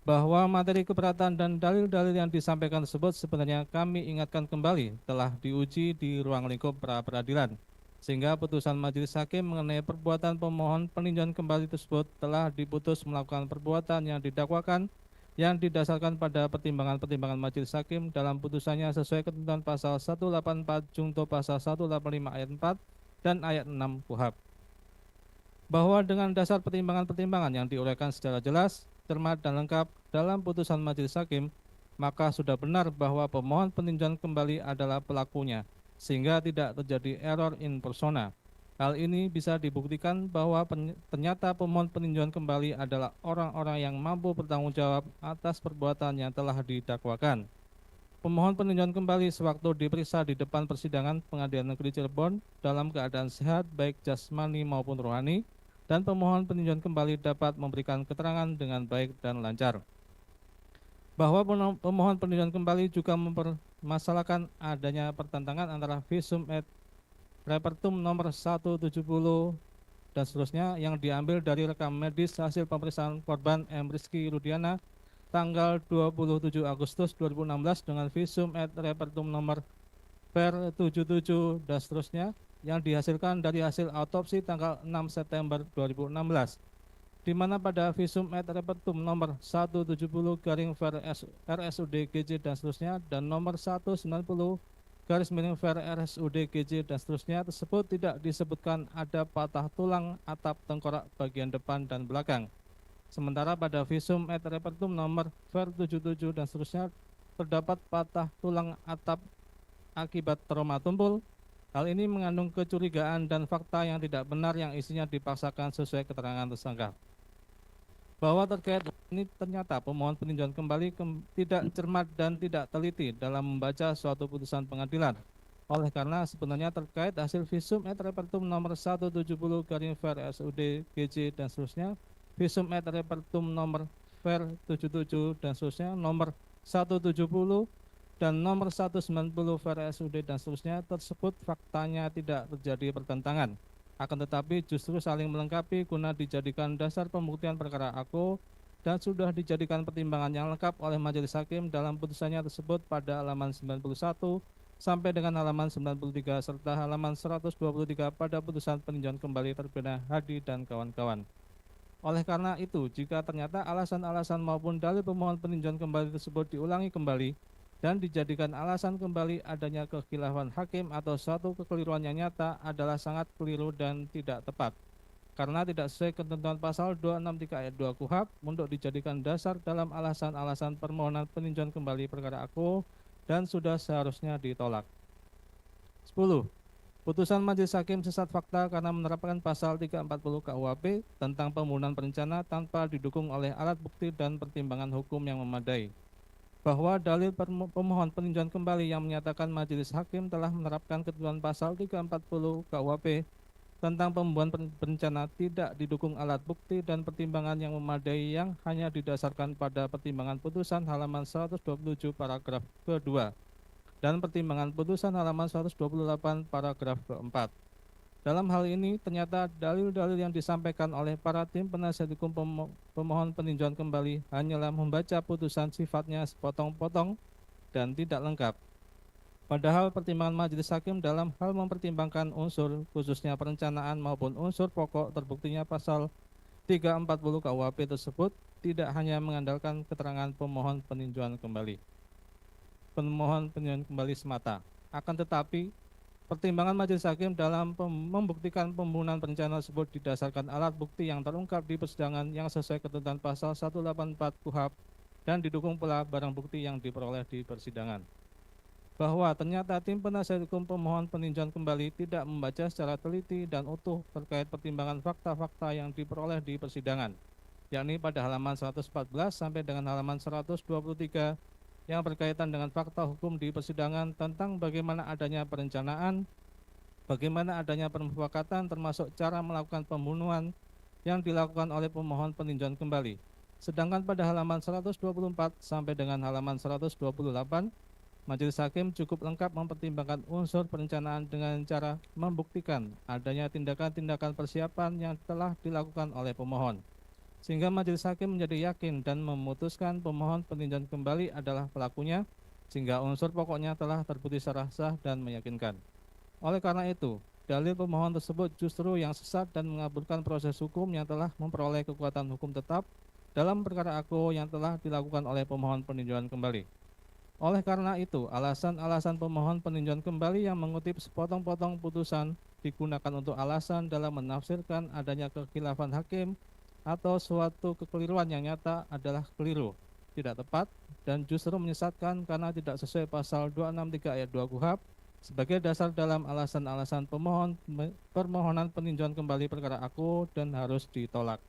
bahwa materi keberatan dan dalil-dalil yang disampaikan tersebut sebenarnya kami ingatkan kembali telah diuji di ruang lingkup pra-peradilan, sehingga putusan majelis hakim mengenai perbuatan pemohon peninjauan kembali tersebut telah diputus melakukan perbuatan yang didakwakan yang didasarkan pada pertimbangan-pertimbangan majelis hakim dalam putusannya sesuai ketentuan pasal 184 Jungto pasal 185 ayat 4 dan ayat 6 KUHP. Bahwa dengan dasar pertimbangan-pertimbangan yang diuraikan secara jelas, cermat dan lengkap dalam putusan majelis hakim, maka sudah benar bahwa pemohon peninjauan kembali adalah pelakunya, sehingga tidak terjadi error in persona. Hal ini bisa dibuktikan bahwa ternyata pemohon peninjauan kembali adalah orang-orang yang mampu bertanggung jawab atas perbuatan yang telah didakwakan. Pemohon peninjauan kembali sewaktu diperiksa di depan persidangan Pengadilan Negeri Cirebon dalam keadaan sehat baik jasmani maupun rohani, dan pemohon peninjauan kembali dapat memberikan keterangan dengan baik dan lancar. Bahwa pemohon peninjauan kembali juga mempermasalahkan adanya pertentangan antara visum et repertum nomor 170 dan seterusnya yang diambil dari rekam medis hasil pemeriksaan korban M. Rizky Rudiana tanggal 27 Agustus 2016 dengan visum et repertum nomor per 77 dan seterusnya yang dihasilkan dari hasil autopsi tanggal 6 September 2016, di mana pada visum et repertum nomor 170 garing ver RSUD GJ dan seterusnya dan nomor 190 garis miring ver RSUD GJ dan seterusnya tersebut tidak disebutkan ada patah tulang atap tengkorak bagian depan dan belakang. Sementara pada visum et repertum nomor ver 77 dan seterusnya terdapat patah tulang atap akibat trauma tumpul. Hal ini mengandung kecurigaan dan fakta yang tidak benar yang isinya dipaksakan sesuai keterangan tersangka. Bahwa terkait ini ternyata pemohon peninjauan kembali tidak cermat dan tidak teliti dalam membaca suatu putusan pengadilan. Oleh karena sebenarnya terkait hasil visum et repertum nomor 170 garing ver RSUD GJ dan seterusnya, visum et repertum nomor ver 77 dan seterusnya, nomor 170 dan nomor 190 ver RSUD dan seterusnya tersebut faktanya tidak terjadi pertentangan, akan tetapi justru saling melengkapi guna dijadikan dasar pembuktian perkara aku dan sudah dijadikan pertimbangan yang lengkap oleh majelis hakim dalam putusannya tersebut pada halaman 91 sampai dengan halaman 93 serta halaman 123 pada putusan peninjauan kembali terpidana Hadi dan kawan-kawan. Oleh karena itu, jika ternyata alasan-alasan maupun dalil pemohon peninjauan kembali tersebut diulangi kembali dan dijadikan alasan kembali adanya kekhilafan hakim atau suatu kekeliruan yang nyata adalah sangat keliru dan tidak tepat, karena tidak sesuai ketentuan pasal 263 ayat 2 KUHP untuk dijadikan dasar dalam alasan-alasan permohonan peninjauan kembali perkara aku dan sudah seharusnya ditolak. 10. Putusan majelis hakim sesat fakta karena menerapkan pasal 340 KUHP tentang pembunuhan berencana tanpa didukung oleh alat bukti dan pertimbangan hukum yang memadai. Bahwa dalil pemohon peninjauan kembali yang menyatakan majelis hakim telah menerapkan ketentuan pasal 340 KUHP tentang pembunuhan berencana tidak didukung alat bukti dan pertimbangan yang memadai yang hanya didasarkan pada pertimbangan putusan halaman 127 paragraf kedua dan pertimbangan putusan halaman 128 paragraf keempat. Dalam hal ini, ternyata dalil-dalil yang disampaikan oleh para tim penasihat hukum pemohon peninjauan kembali hanyalah membaca putusan sifatnya sepotong-potong dan tidak lengkap. Padahal pertimbangan majelis hakim dalam hal mempertimbangkan unsur khususnya perencanaan maupun unsur pokok terbuktinya pasal 340 KUHP tersebut tidak hanya mengandalkan keterangan pemohon peninjauan kembali semata, akan tetapi pertimbangan majelis hakim dalam membuktikan pembunuhan berencana tersebut didasarkan alat bukti yang terungkap di persidangan yang sesuai ketentuan pasal 184 KUHP dan didukung pula barang bukti yang diperoleh di persidangan. Bahwa ternyata tim penasihat hukum pemohon peninjauan kembali tidak membaca secara teliti dan utuh terkait pertimbangan fakta-fakta yang diperoleh di persidangan, yakni pada halaman 114 sampai dengan halaman 123 yang berkaitan dengan fakta hukum di persidangan tentang bagaimana adanya perencanaan, bagaimana adanya permufakatan termasuk cara melakukan pembunuhan yang dilakukan oleh pemohon peninjauan kembali. Sedangkan pada halaman 124 sampai dengan halaman 128, majelis hakim cukup lengkap mempertimbangkan unsur perencanaan dengan cara membuktikan adanya tindakan-tindakan persiapan yang telah dilakukan oleh pemohon. sehingga majelis hakim menjadi yakin dan memutuskan pemohon peninjauan kembali adalah pelakunya, sehingga unsur pokoknya telah terbukti secara sah dan meyakinkan. Oleh karena itu, dalil pemohon tersebut justru yang sesat dan mengaburkan proses hukum yang telah memperoleh kekuatan hukum tetap dalam perkara aku yang telah dilakukan oleh pemohon peninjauan kembali. Oleh karena itu, alasan-alasan pemohon peninjauan kembali yang mengutip sepotong-potong putusan digunakan untuk alasan dalam menafsirkan adanya kekhilafan hakim atau suatu kekeliruan yang nyata adalah keliru, tidak tepat, dan justru menyesatkan karena tidak sesuai pasal 263 ayat 2 KUHP sebagai dasar dalam alasan-alasan permohonan peninjauan kembali perkara aku dan harus ditolak.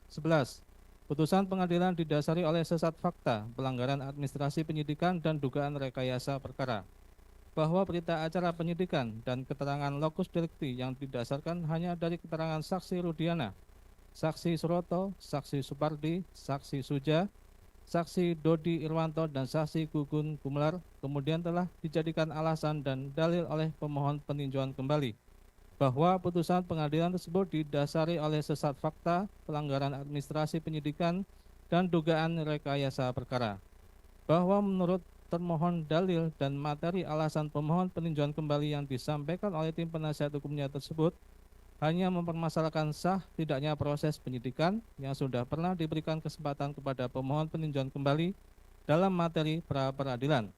11. Putusan pengadilan didasari oleh sesat fakta, pelanggaran administrasi penyidikan dan dugaan rekayasa perkara. Bahwa berita acara penyidikan dan keterangan lokus delikti yang didasarkan hanya dari keterangan saksi Rudiana, saksi Suroto, saksi Supardi, saksi Suja, saksi Dodi Irwanto, dan saksi Gugun Gumelar kemudian telah dijadikan alasan dan dalil oleh pemohon peninjauan kembali bahwa putusan pengadilan tersebut didasari oleh sesat fakta, pelanggaran administrasi penyidikan, dan dugaan rekayasa perkara. Bahwa menurut termohon dalil dan materi alasan pemohon peninjauan kembali yang disampaikan oleh tim penasihat hukumnya tersebut hanya mempermasalahkan sah tidaknya proses penyidikan yang sudah pernah diberikan kesempatan kepada pemohon peninjauan kembali dalam materi pra-peradilan.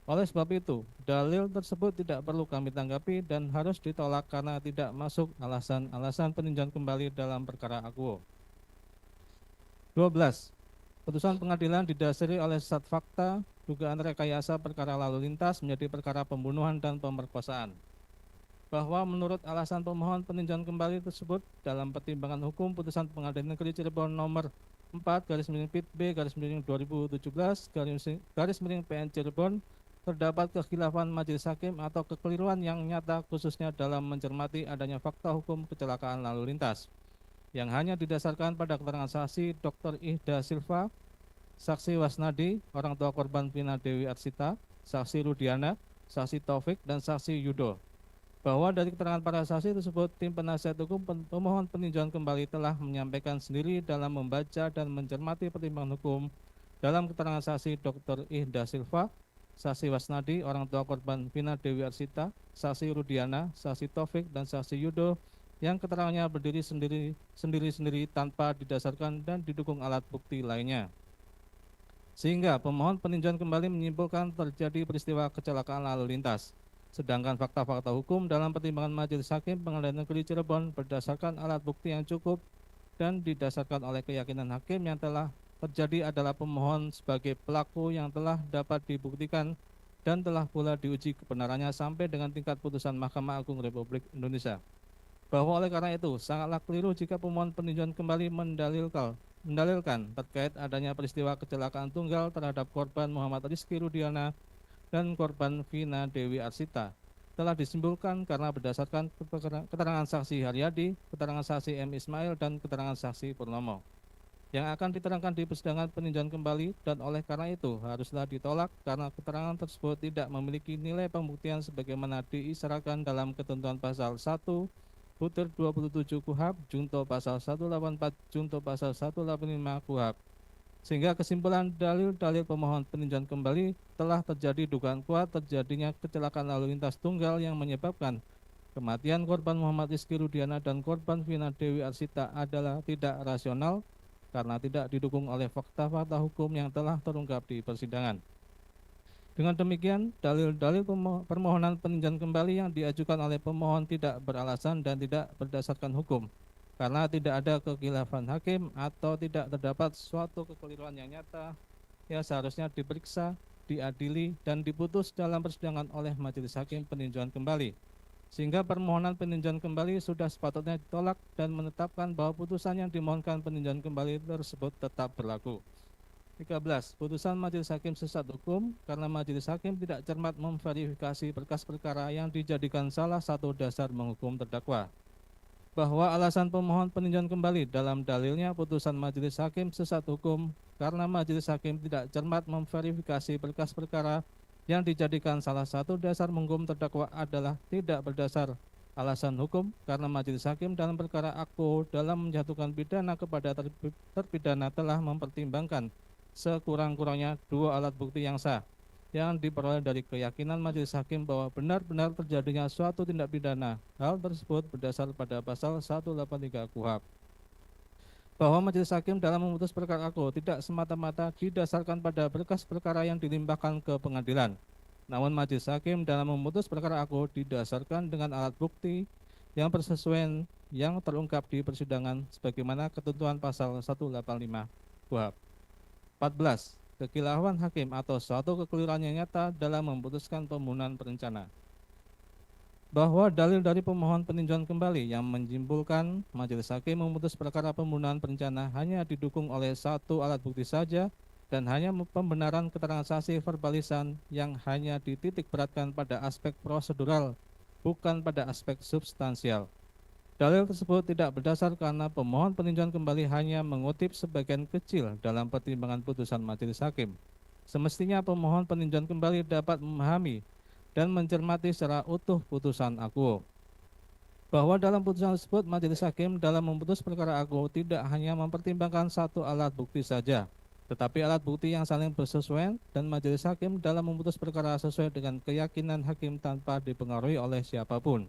Oleh sebab itu, dalil tersebut tidak perlu kami tanggapi dan harus ditolak karena tidak masuk alasan-alasan peninjauan kembali dalam perkara akuo. 12. Putusan pengadilan didasari oleh sesat fakta, dugaan rekayasa perkara lalu lintas menjadi perkara pembunuhan dan pemerkosaan. Bahwa menurut alasan pemohon peninjauan kembali tersebut dalam pertimbangan hukum putusan Pengadilan Negeri Cirebon nomor 4/PIT-B/2017 PN terdapat kekhilafan majelis hakim atau kekeliruan yang nyata khususnya dalam mencermati adanya fakta hukum kecelakaan lalu lintas yang hanya didasarkan pada keterangan saksi Dr. Ihda Silva, saksi Wasnadi, orang tua korban Vina Dewi Arsita, saksi Rudiana, saksi Taufik, dan saksi Yudo. Bahwa dari keterangan para saksi tersebut, tim penasihat hukum pemohon peninjauan kembali telah menyampaikan sendiri dalam membaca dan mencermati pertimbangan hukum dalam keterangan saksi Dr. Ihda Silva, saksi Wasnadi, orang tua korban Vina Dewi Arsita, saksi Rudiana, saksi Taufik, dan saksi Yudo yang keterangannya berdiri sendiri-sendiri tanpa didasarkan dan didukung alat bukti lainnya. Sehingga pemohon peninjauan kembali menyimpulkan terjadi peristiwa kecelakaan lalu lintas. Sedangkan fakta-fakta hukum dalam pertimbangan majelis hakim Pengadilan Negeri Cirebon berdasarkan alat bukti yang cukup dan didasarkan oleh keyakinan hakim yang telah terjadi adalah pemohon sebagai pelaku yang telah dapat dibuktikan dan telah pula diuji kebenarannya sampai dengan tingkat putusan Mahkamah Agung Republik Indonesia. Bahwa oleh karena itu sangatlah keliru jika pemohon peninjauan kembali mendalilkan terkait adanya peristiwa kecelakaan tunggal terhadap korban Muhammad Rizky Rudiana dan korban Vina Dewi Arsita telah disimpulkan karena berdasarkan keterangan saksi Haryadi, keterangan saksi M. Ismail, dan keterangan saksi Purnomo yang akan diterangkan di persidangan peninjauan kembali, dan oleh karena itu haruslah ditolak karena keterangan tersebut tidak memiliki nilai pembuktian sebagaimana diisyaratkan dalam ketentuan pasal 1 butir 27 KUHP junto pasal 184 junto pasal 185 KUHP. Sehingga kesimpulan dalil-dalil pemohon peninjauan kembali telah terjadi dugaan kuat terjadinya kecelakaan lalu lintas tunggal yang menyebabkan kematian korban Muhammad Rizky Rudiana dan korban Vina Dewi Arsita adalah tidak rasional karena tidak didukung oleh fakta-fakta hukum yang telah terungkap di persidangan. Dengan demikian, dalil-dalil permohonan peninjauan kembali yang diajukan oleh pemohon tidak beralasan dan tidak berdasarkan hukum, karena tidak ada kekhilafan hakim atau tidak terdapat suatu kekeliruan yang nyata yang seharusnya diperiksa, diadili, dan diputus dalam persidangan oleh majelis hakim peninjauan kembali. Sehingga permohonan peninjauan kembali sudah sepatutnya ditolak dan menetapkan bahwa putusan yang dimohonkan peninjauan kembali tersebut tetap berlaku. 13. Putusan majelis hakim sesat hukum karena majelis hakim tidak cermat memverifikasi berkas perkara yang dijadikan salah satu dasar menghukum terdakwa. Bahwa alasan pemohon peninjauan kembali dalam dalilnya putusan majelis hakim sesat hukum karena majelis hakim tidak cermat memverifikasi berkas perkara yang dijadikan salah satu dasar menghukum terdakwa adalah tidak berdasar Alasan hukum, karena majelis hakim dalam perkara aku dalam menjatuhkan pidana kepada terpidana telah mempertimbangkan sekurang-kurangnya 2 alat bukti yang sah yang diperoleh dari keyakinan majelis hakim bahwa benar-benar terjadinya suatu tindak pidana. Hal tersebut berdasar pada pasal 183 KUHP. Bahwa majelis hakim dalam memutus perkara aku tidak semata-mata didasarkan pada berkas perkara yang dilimpahkan ke pengadilan. Namun majelis hakim dalam memutus perkara aku didasarkan dengan alat bukti yang bersesuaian yang terungkap di persidangan sebagaimana ketentuan pasal 185 KUHP. 14. Kekhilafan hakim atau suatu kekeliruan yang nyata dalam memutuskan pembunuhan berencana. Bahwa dalil dari pemohon peninjauan kembali yang menyimpulkan majelis hakim memutus perkara pembunuhan berencana hanya didukung oleh 1 alat bukti saja dan hanya pembenaran keterangan saksi verbalisan yang hanya dititik beratkan pada aspek prosedural, bukan pada aspek substansial. Dalil tersebut tidak berdasar karena pemohon peninjauan kembali hanya mengutip sebagian kecil dalam pertimbangan putusan majelis hakim. Semestinya pemohon peninjauan kembali dapat memahami dan mencermati secara utuh putusan aku. Bahwa dalam putusan tersebut majelis hakim dalam memutus perkara aku tidak hanya mempertimbangkan 1 alat bukti saja, tetapi alat bukti yang saling bersesuaian dan majelis hakim dalam memutus perkara sesuai dengan keyakinan hakim tanpa dipengaruhi oleh siapapun.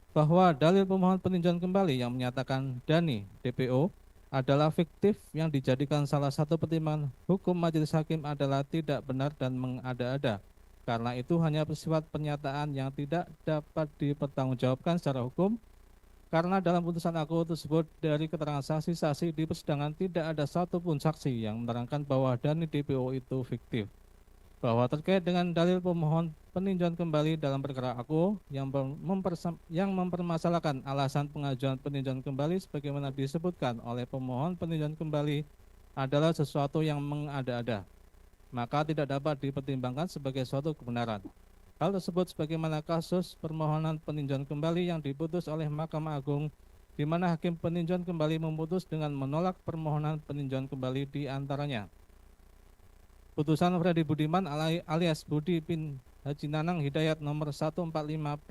Bahwa dalil pemohon peninjauan kembali yang menyatakan Dani, DPO, adalah fiktif yang dijadikan salah satu pertimbangan hukum majelis hakim adalah tidak benar dan mengada-ada. Karena itu hanya bersifat pernyataan yang tidak dapat dipertanggungjawabkan secara hukum. Karena dalam putusan aku tersebut dari keterangan saksi-saksi di persidangan tidak ada satupun saksi yang menerangkan bahwa Dani DPO itu fiktif. Bahwa terkait dengan dalil pemohon peninjauan kembali dalam perkara aku yang mempermasalahkan alasan pengajuan peninjauan kembali sebagaimana disebutkan oleh pemohon peninjauan kembali adalah sesuatu yang mengada-ada, maka tidak dapat dipertimbangkan sebagai suatu kebenaran. Hal tersebut sebagaimana kasus permohonan peninjauan kembali yang diputus oleh Mahkamah Agung di mana hakim peninjauan kembali memutus dengan menolak permohonan peninjauan kembali di antaranya. Putusan Freddy Budiman alias Budi bin Haji Nanang Hidayat nomor 145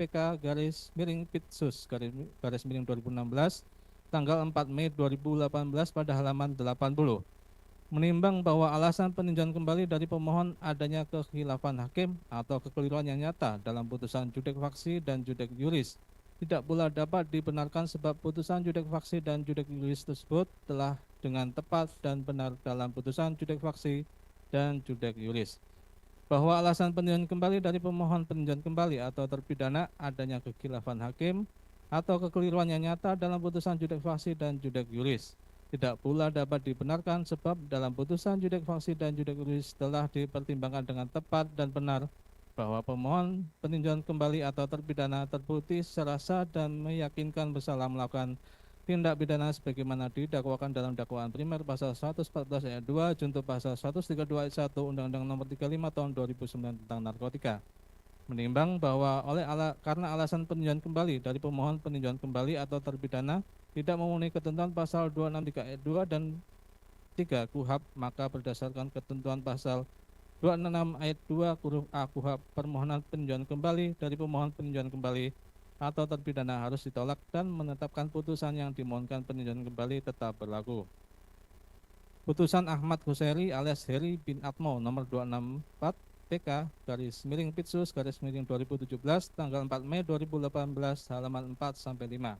PK garis miring Pitsus garis miring 2016 tanggal 4 Mei 2018 pada halaman 80. Menimbang bahwa alasan peninjauan kembali dari pemohon adanya kekhilafan hakim atau kekeliruan yang nyata dalam putusan judek faksi dan judek juris tidak pula dapat dibenarkan sebab putusan judek faksi dan judek juris tersebut telah dengan tepat dan benar dalam putusan judek faksi dan judek juris. Bahwa alasan peninjauan kembali dari pemohon peninjauan kembali atau terpidana adanya kekhilafan hakim atau kekeliruan yang nyata dalam putusan judek faksi dan judek juris tidak pula dapat dibenarkan sebab dalam putusan judek faksi dan judek juris telah dipertimbangkan dengan tepat dan benar bahwa pemohon peninjauan kembali atau terpidana terbukti secara sah dan meyakinkan bersalah melakukan tindak pidana sebagaimana didakwakan dalam dakwaan primer pasal 114 ayat 2 junto pasal 132 ayat 1 Undang-Undang Nomor 35 Tahun 2009 tentang narkotika. Menimbang bahwa karena alasan peninjauan kembali dari pemohon peninjauan kembali atau terpidana tidak memenuhi ketentuan pasal 263 ayat 2 dan 3 KUHP, maka berdasarkan ketentuan pasal 26 ayat 2 huruf A KUHP, permohonan peninjauan kembali dari pemohon peninjauan kembali atau terpidana harus ditolak dan menetapkan putusan yang dimohonkan peninjauan kembali tetap berlaku. Putusan Ahmad Husairi alias Heri bin Atmo nomor 264 PK garis miring Pitsus garis miring 2017 tanggal 4 Mei 2018 halaman 4 sampai 5.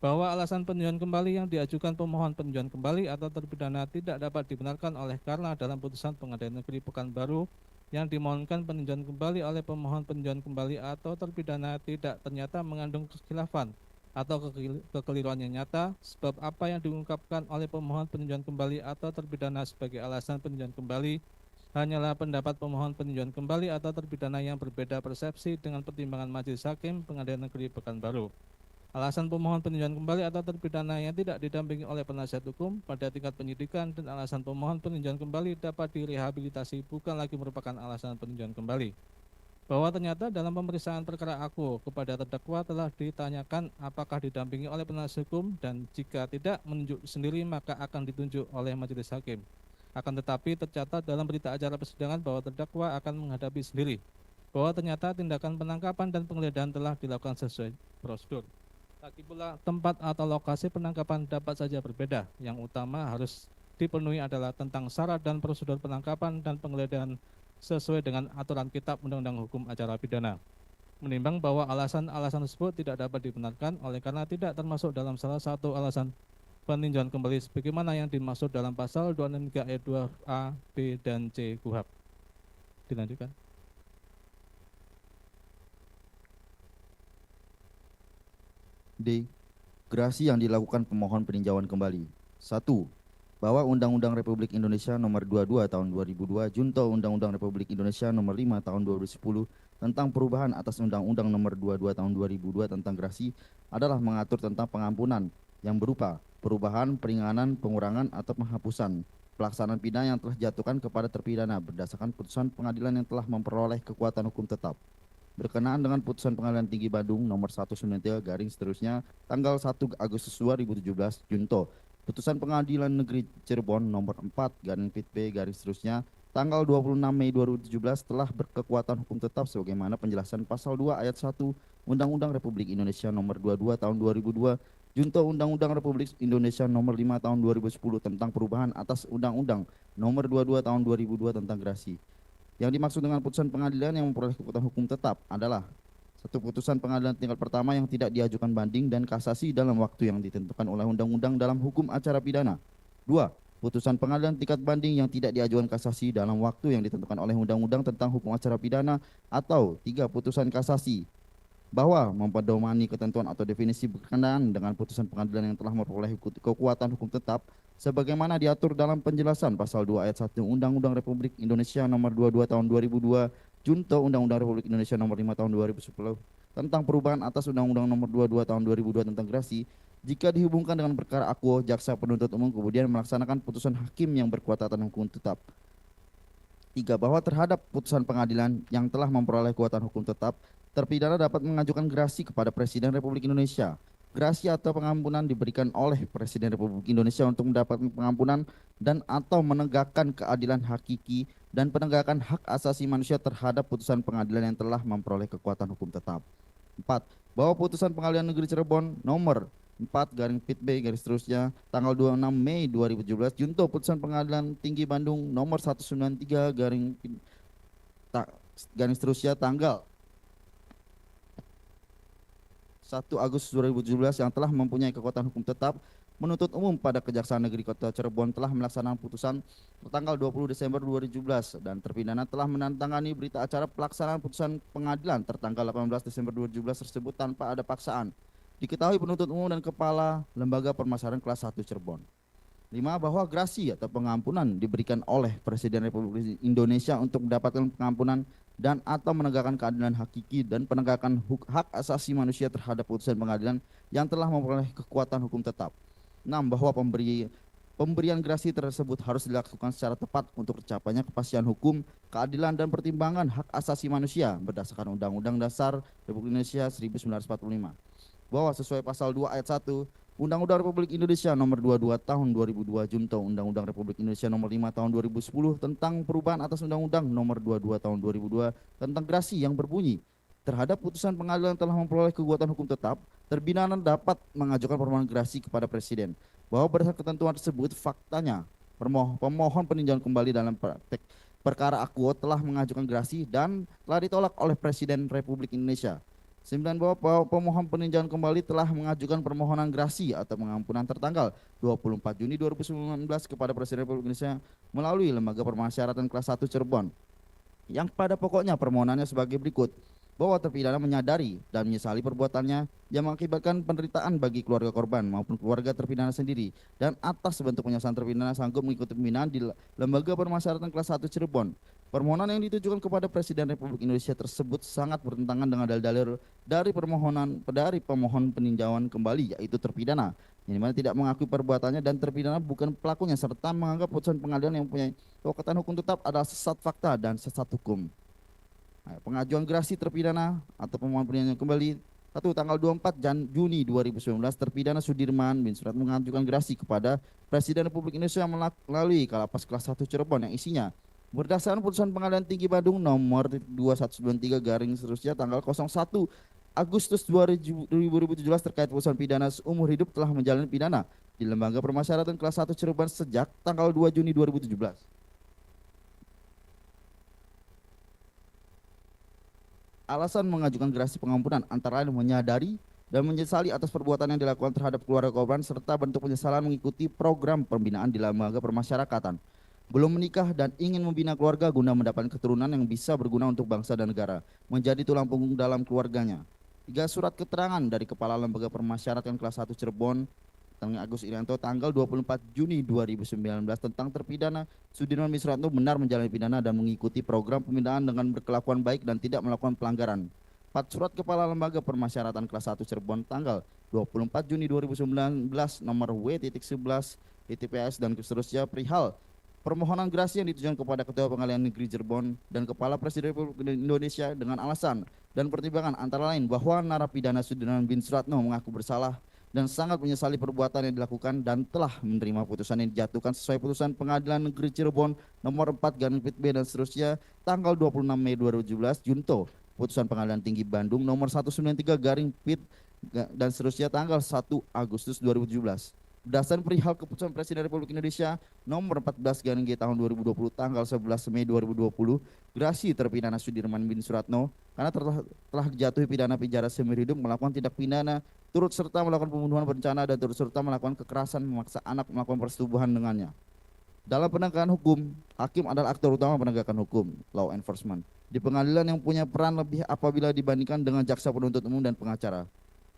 Bahwa alasan peninjauan kembali yang diajukan pemohon peninjauan kembali atau terpidana tidak dapat dibenarkan oleh karena dalam putusan Pengadilan Negeri Pekanbaru yang dimohonkan peninjauan kembali oleh pemohon peninjauan kembali atau terpidana tidak ternyata mengandung kekhilafan atau kekeliruan yang nyata sebab apa yang diungkapkan oleh pemohon peninjauan kembali atau terpidana sebagai alasan peninjauan kembali hanyalah pendapat pemohon peninjauan kembali atau terpidana yang berbeda persepsi dengan pertimbangan majelis hakim Pengadilan Negeri Pekanbaru. Alasan pemohon peninjauan kembali atau terpidana yang tidak didampingi oleh penasihat hukum pada tingkat penyidikan dan alasan pemohon peninjauan kembali dapat direhabilitasi bukan lagi merupakan alasan peninjauan kembali. Bahwa ternyata dalam pemeriksaan perkara aku kepada terdakwa telah ditanyakan apakah didampingi oleh penasihat hukum dan jika tidak menunjuk sendiri maka akan ditunjuk oleh majelis hakim. Akan tetapi tercatat dalam berita acara persidangan bahwa terdakwa akan menghadapi sendiri. bahwa ternyata tindakan penangkapan dan penggeledahan telah dilakukan sesuai prosedur. Lagi pula tempat atau lokasi penangkapan dapat saja berbeda. Yang utama harus dipenuhi adalah tentang syarat dan prosedur penangkapan dan penggeledahan sesuai dengan aturan Kitab Undang-Undang Hukum Acara Pidana. Menimbang bahwa alasan-alasan tersebut tidak dapat dibenarkan oleh karena tidak termasuk dalam salah satu alasan peninjauan kembali sebagaimana yang dimaksud dalam pasal 263 ayat 2A, B, dan C KUHP. Dilanjutkan. D. Gerasi yang dilakukan pemohon peninjauan kembali. 1. Bahwa Undang-Undang Republik Indonesia Nomor 22 Tahun 2002 junto Undang-Undang Republik Indonesia Nomor 5 Tahun 2010 tentang perubahan atas Undang-Undang Nomor 22 Tahun 2002 tentang gerasi adalah mengatur tentang pengampunan yang berupa perubahan, peringanan, pengurangan, atau penghapusan pelaksanaan pidana yang telah dijatuhkan kepada terpidana berdasarkan putusan pengadilan yang telah memperoleh kekuatan hukum tetap. Berkenaan dengan putusan Pengadilan Tinggi Bandung nomor 193 garing seterusnya tanggal 1 Agustus 2017 junto putusan Pengadilan Negeri Cirebon nomor 4 garing pit B garing seterusnya tanggal 26 Mei 2017 telah berkekuatan hukum tetap sebagaimana penjelasan pasal 2 ayat 1 Undang-Undang Republik Indonesia nomor 22 tahun 2002 junto Undang-Undang Republik Indonesia nomor 5 tahun 2010 tentang perubahan atas Undang-Undang nomor 22 tahun 2002 tentang gerasi. Yang dimaksud dengan putusan pengadilan yang memperoleh kekuatan hukum tetap adalah satu putusan pengadilan tingkat pertama yang tidak diajukan banding dan kasasi dalam waktu yang ditentukan oleh undang-undang dalam hukum acara pidana. 2. Putusan pengadilan tingkat banding yang tidak diajukan kasasi dalam waktu yang ditentukan oleh undang-undang tentang hukum acara pidana. Atau 3. Putusan kasasi bahwa mempedomani ketentuan atau definisi berkenaan dengan putusan pengadilan yang telah memperoleh kekuatan hukum tetap sebagaimana diatur dalam penjelasan pasal 2 ayat 1 Undang-Undang Republik Indonesia nomor 22 tahun 2002 junto Undang-Undang Republik Indonesia nomor 5 tahun 2010 tentang perubahan atas Undang-Undang nomor 22 tahun 2002 tentang gerasi jika dihubungkan dengan perkara akuo jaksa penuntut umum kemudian melaksanakan putusan hakim yang berkekuatan hukum tetap. 3. Bahwa terhadap putusan pengadilan yang telah memperoleh kekuatan hukum tetap terpidana dapat mengajukan gerasi kepada Presiden Republik Indonesia. Gerasi atau pengampunan diberikan oleh Presiden Republik Indonesia untuk mendapatkan pengampunan dan atau menegakkan keadilan hakiki dan penegakan hak asasi manusia terhadap putusan pengadilan yang telah memperoleh kekuatan hukum tetap. 4. Bahwa putusan Pengadilan Negeri Cirebon nomor 4 garing pit B garis seterusnya tanggal 26 Mei 2017 junto putusan Pengadilan Tinggi Bandung nomor 193 garing seterusnya tanggal 1 Agustus 2017 yang telah mempunyai kekuatan hukum tetap menuntut umum pada Kejaksaan Negeri Kota Cirebon telah melaksanakan putusan tertanggal 20 Desember 2017 dan terpidana telah menandatangani berita acara pelaksanaan putusan pengadilan tertanggal 18 Desember 2017 tersebut tanpa ada paksaan. Diketahui penuntut umum dan kepala Lembaga Permasyarakatan kelas 1 Cirebon. 5. Bahwa gerasi atau pengampunan diberikan oleh Presiden Republik Indonesia untuk mendapatkan pengampunan dan atau menegakkan keadilan hakiki dan penegakan hak asasi manusia terhadap putusan pengadilan yang telah memperoleh kekuatan hukum tetap. 6. Bahwa pemberian gerasi tersebut harus dilakukan secara tepat untuk tercapainya kepastian hukum, keadilan dan pertimbangan hak asasi manusia berdasarkan Undang-Undang Dasar Republik Indonesia 1945. Bahwa sesuai pasal 2 ayat 1 Undang-Undang Republik Indonesia nomor 22 tahun 2002 junto Undang-Undang Republik Indonesia nomor 5 tahun 2010 tentang perubahan atas Undang-Undang nomor 22 tahun 2002 tentang gerasi yang berbunyi terhadap putusan pengadilan telah memperoleh kekuatan hukum tetap, terpidana dapat mengajukan permohonan gerasi kepada Presiden. Bahwa berdasarkan ketentuan tersebut faktanya pemohon peninjauan kembali dalam praktek perkara akuo telah mengajukan gerasi dan telah ditolak oleh Presiden Republik Indonesia. 9. Bahwa pemohon peninjauan kembali telah mengajukan permohonan gerasi atau pengampunan tertanggal 24 Juni 2019 kepada Presiden Republik Indonesia melalui Lembaga Permasyarakatan kelas 1 Cirebon. Yang pada pokoknya permohonannya sebagai berikut. Bahwa terpidana menyadari dan menyesali perbuatannya yang mengakibatkan penderitaan bagi keluarga korban maupun keluarga terpidana sendiri dan atas bentuk penyesalan terpidana sanggup mengikuti pembinaan di Lembaga Permasyarakatan kelas 1 Cirebon. Permohonan yang ditujukan kepada Presiden Republik Indonesia tersebut sangat bertentangan dengan dalil-dalil dari pemohon peninjauan kembali yaitu terpidana yang dimana tidak mengakui perbuatannya dan terpidana bukan pelakunya serta menganggap putusan pengadilan yang mempunyai kekuatan hukum tetap adalah sesat fakta dan sesat hukum. Pengajuan gerasi terpidana atau pemohon peninjauan kembali 1. Tanggal 24 Juni 2019 terpidana Sudirman bin Surat mengajukan gerasi kepada Presiden Republik Indonesia melalui Kalapas kelas 1 Cirebon yang isinya Berdasarkan putusan Pengadilan Tinggi Bandung nomor 2193 garing seterusnya tanggal 01 Agustus 2017 terkait putusan pidana seumur hidup telah menjalani pidana di Lembaga Permasyarakatan kelas 1 Cirebon sejak tanggal 2 Juni 2017. Alasan mengajukan gerasi pengampunan antara lain menyadari dan menyesali atas perbuatan yang dilakukan terhadap keluarga korban serta bentuk penyesalan mengikuti program pembinaan di lembaga permasyarakatan. Belum menikah dan ingin membina keluarga guna mendapatkan keturunan yang bisa berguna untuk bangsa dan negara, menjadi tulang punggung dalam keluarganya. 3 surat keterangan dari Kepala Lembaga Permasyarakatan kelas 1 Cirebon, Agus Irianto tanggal 24 Juni 2019 tentang terpidana Sudirman bin Suratno benar menjalani pidana dan mengikuti program pembinaan dengan berkelakuan baik dan tidak melakukan pelanggaran. 4 surat Kepala Lembaga Permasyarakatan kelas 1 Cirebon tanggal 24 Juni 2019 nomor W.11 ITPS dan seterusnya perihal permohonan gerasi yang ditujukan kepada Ketua Pengadilan Negeri Cirebon dan Kepala Presiden Republik Indonesia dengan alasan dan pertimbangan antara lain bahwa narapidana Sudirman bin Suratno mengaku bersalah dan sangat menyesali perbuatan yang dilakukan dan telah menerima putusan yang dijatuhkan sesuai putusan Pengadilan Negeri Cirebon nomor 4 garing pit B dan seterusnya tanggal 26 Mei 2017 junto putusan Pengadilan Tinggi Bandung nomor 193 garing pit dan seterusnya tanggal 1 Agustus 2017. Berdasarkan perihal keputusan Presiden Republik Indonesia nomor 14 garing G tahun 2020 tanggal 11 Mei 2020, gerasi terpidana Sudirman bin Suratno karena telah dijatuhi pidana penjara seumur hidup melakukan tindak pidana turut serta melakukan pembunuhan berencana dan turut serta melakukan kekerasan memaksa anak melakukan persetubuhan dengannya. Dalam penegakan hukum, hakim adalah aktor utama penegakan hukum, law enforcement, di pengadilan yang punya peran lebih apabila dibandingkan dengan jaksa penuntut umum dan pengacara.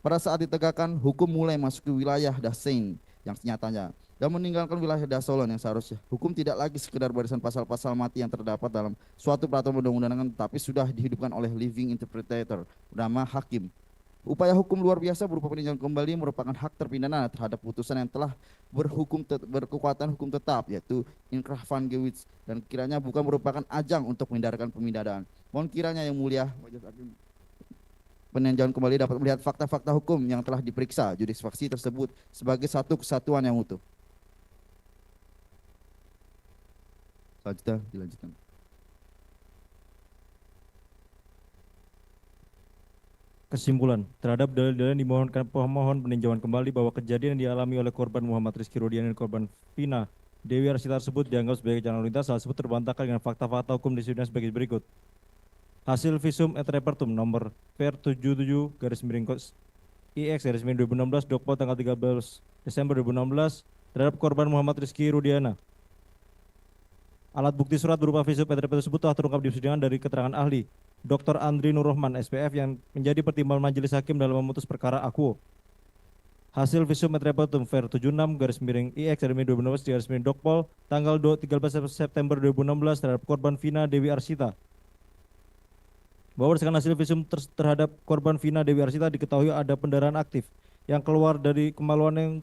Pada saat ditegakkan, hukum mulai masuk ke wilayah dasein yang senyatanya dan meninggalkan wilayah dasolon yang seharusnya. Hukum tidak lagi sekedar barisan pasal-pasal mati yang terdapat dalam suatu peraturan undang-undangan, tapi sudah dihidupkan oleh living interpreter bernama hakim. Upaya hukum luar biasa berupa peninjauan kembali merupakan hak terpidana terhadap putusan yang telah berkekuatan hukum tetap, yaitu inkrah van gewitz, dan kiranya bukan merupakan ajang untuk menghindarkan pemindahan. Mohon kiranya yang mulia majelis hakim peninjauan kembali dapat melihat fakta-fakta hukum yang telah diperiksa jurisfaksi tersebut sebagai satu kesatuan yang utuh. Selanjutnya dilanjutkan. Kesimpulan, terhadap dalil-dalil yang dimohonkan pemohon peninjauan kembali bahwa kejadian yang dialami oleh korban Muhammad Rizky Rudiana dan korban Vina Dewi Arsita tersebut dianggap sebagai kecelakaan lalu lintas, hal tersebut terbantahkan dengan fakta-fakta hukum di sidang sebagai berikut. Hasil visum et repertum nomor PR77-IX-2016 Dokpol tanggal 13 Desember 2016 terhadap korban Muhammad Rizky Rudiana. Alat bukti surat berupa visum et repertum tersebut telah terungkap di persidangan dari keterangan ahli Dr. Andri Nurrohman SPF yang menjadi pertimbangan majelis hakim dalam memutus perkara akuo. Hasil visum et repertum VR76-IX-2016 Dokpol tanggal 13 September 2016 terhadap korban Vina Dewi Arsita. Bahwa berdasarkan hasil visum terhadap korban Vina Dewi Arsita diketahui ada pendarahan aktif yang keluar dari kemaluan yang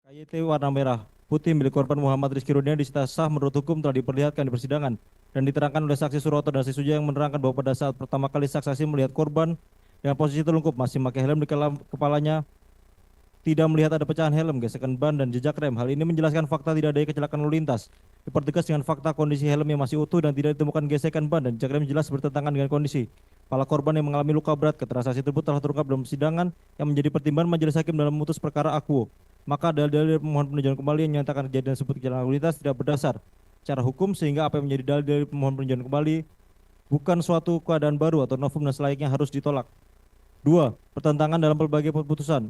KYT warna merah putih milik korban Muhammad Rizky Rudiana disita sah menurut hukum telah diperlihatkan di persidangan dan diterangkan oleh saksi Suroto dan saksi Suja yang menerangkan bahwa pada saat pertama kali saksi melihat korban dengan posisi telungkup masih memakai helm di kepalanya, tidak melihat ada pecahan helm, gesekan ban dan jejak rem. Hal ini menjelaskan fakta tidak adanya kecelakaan lalu lintas. Dipertegas dengan fakta kondisi helm yang masih utuh dan tidak ditemukan gesekan ban dan jejak rem jelas bertentangan dengan kondisi kepala korban yang mengalami luka berat. Keterangan saksi tersebut telah terungkap dalam persidangan yang menjadi pertimbangan majelis hakim dalam memutus perkara akuo. Maka dalil-dalil pemohon peninjauan kembali yang menyatakan kejadian tersebut kecelakaan lalu lintas tidak berdasar secara hukum, sehingga apa yang menjadi dalil dari pemohon peninjauan kembali bukan suatu keadaan baru atau novum dan selayaknya harus ditolak. 2. Pertentangan dalam berbagai putusan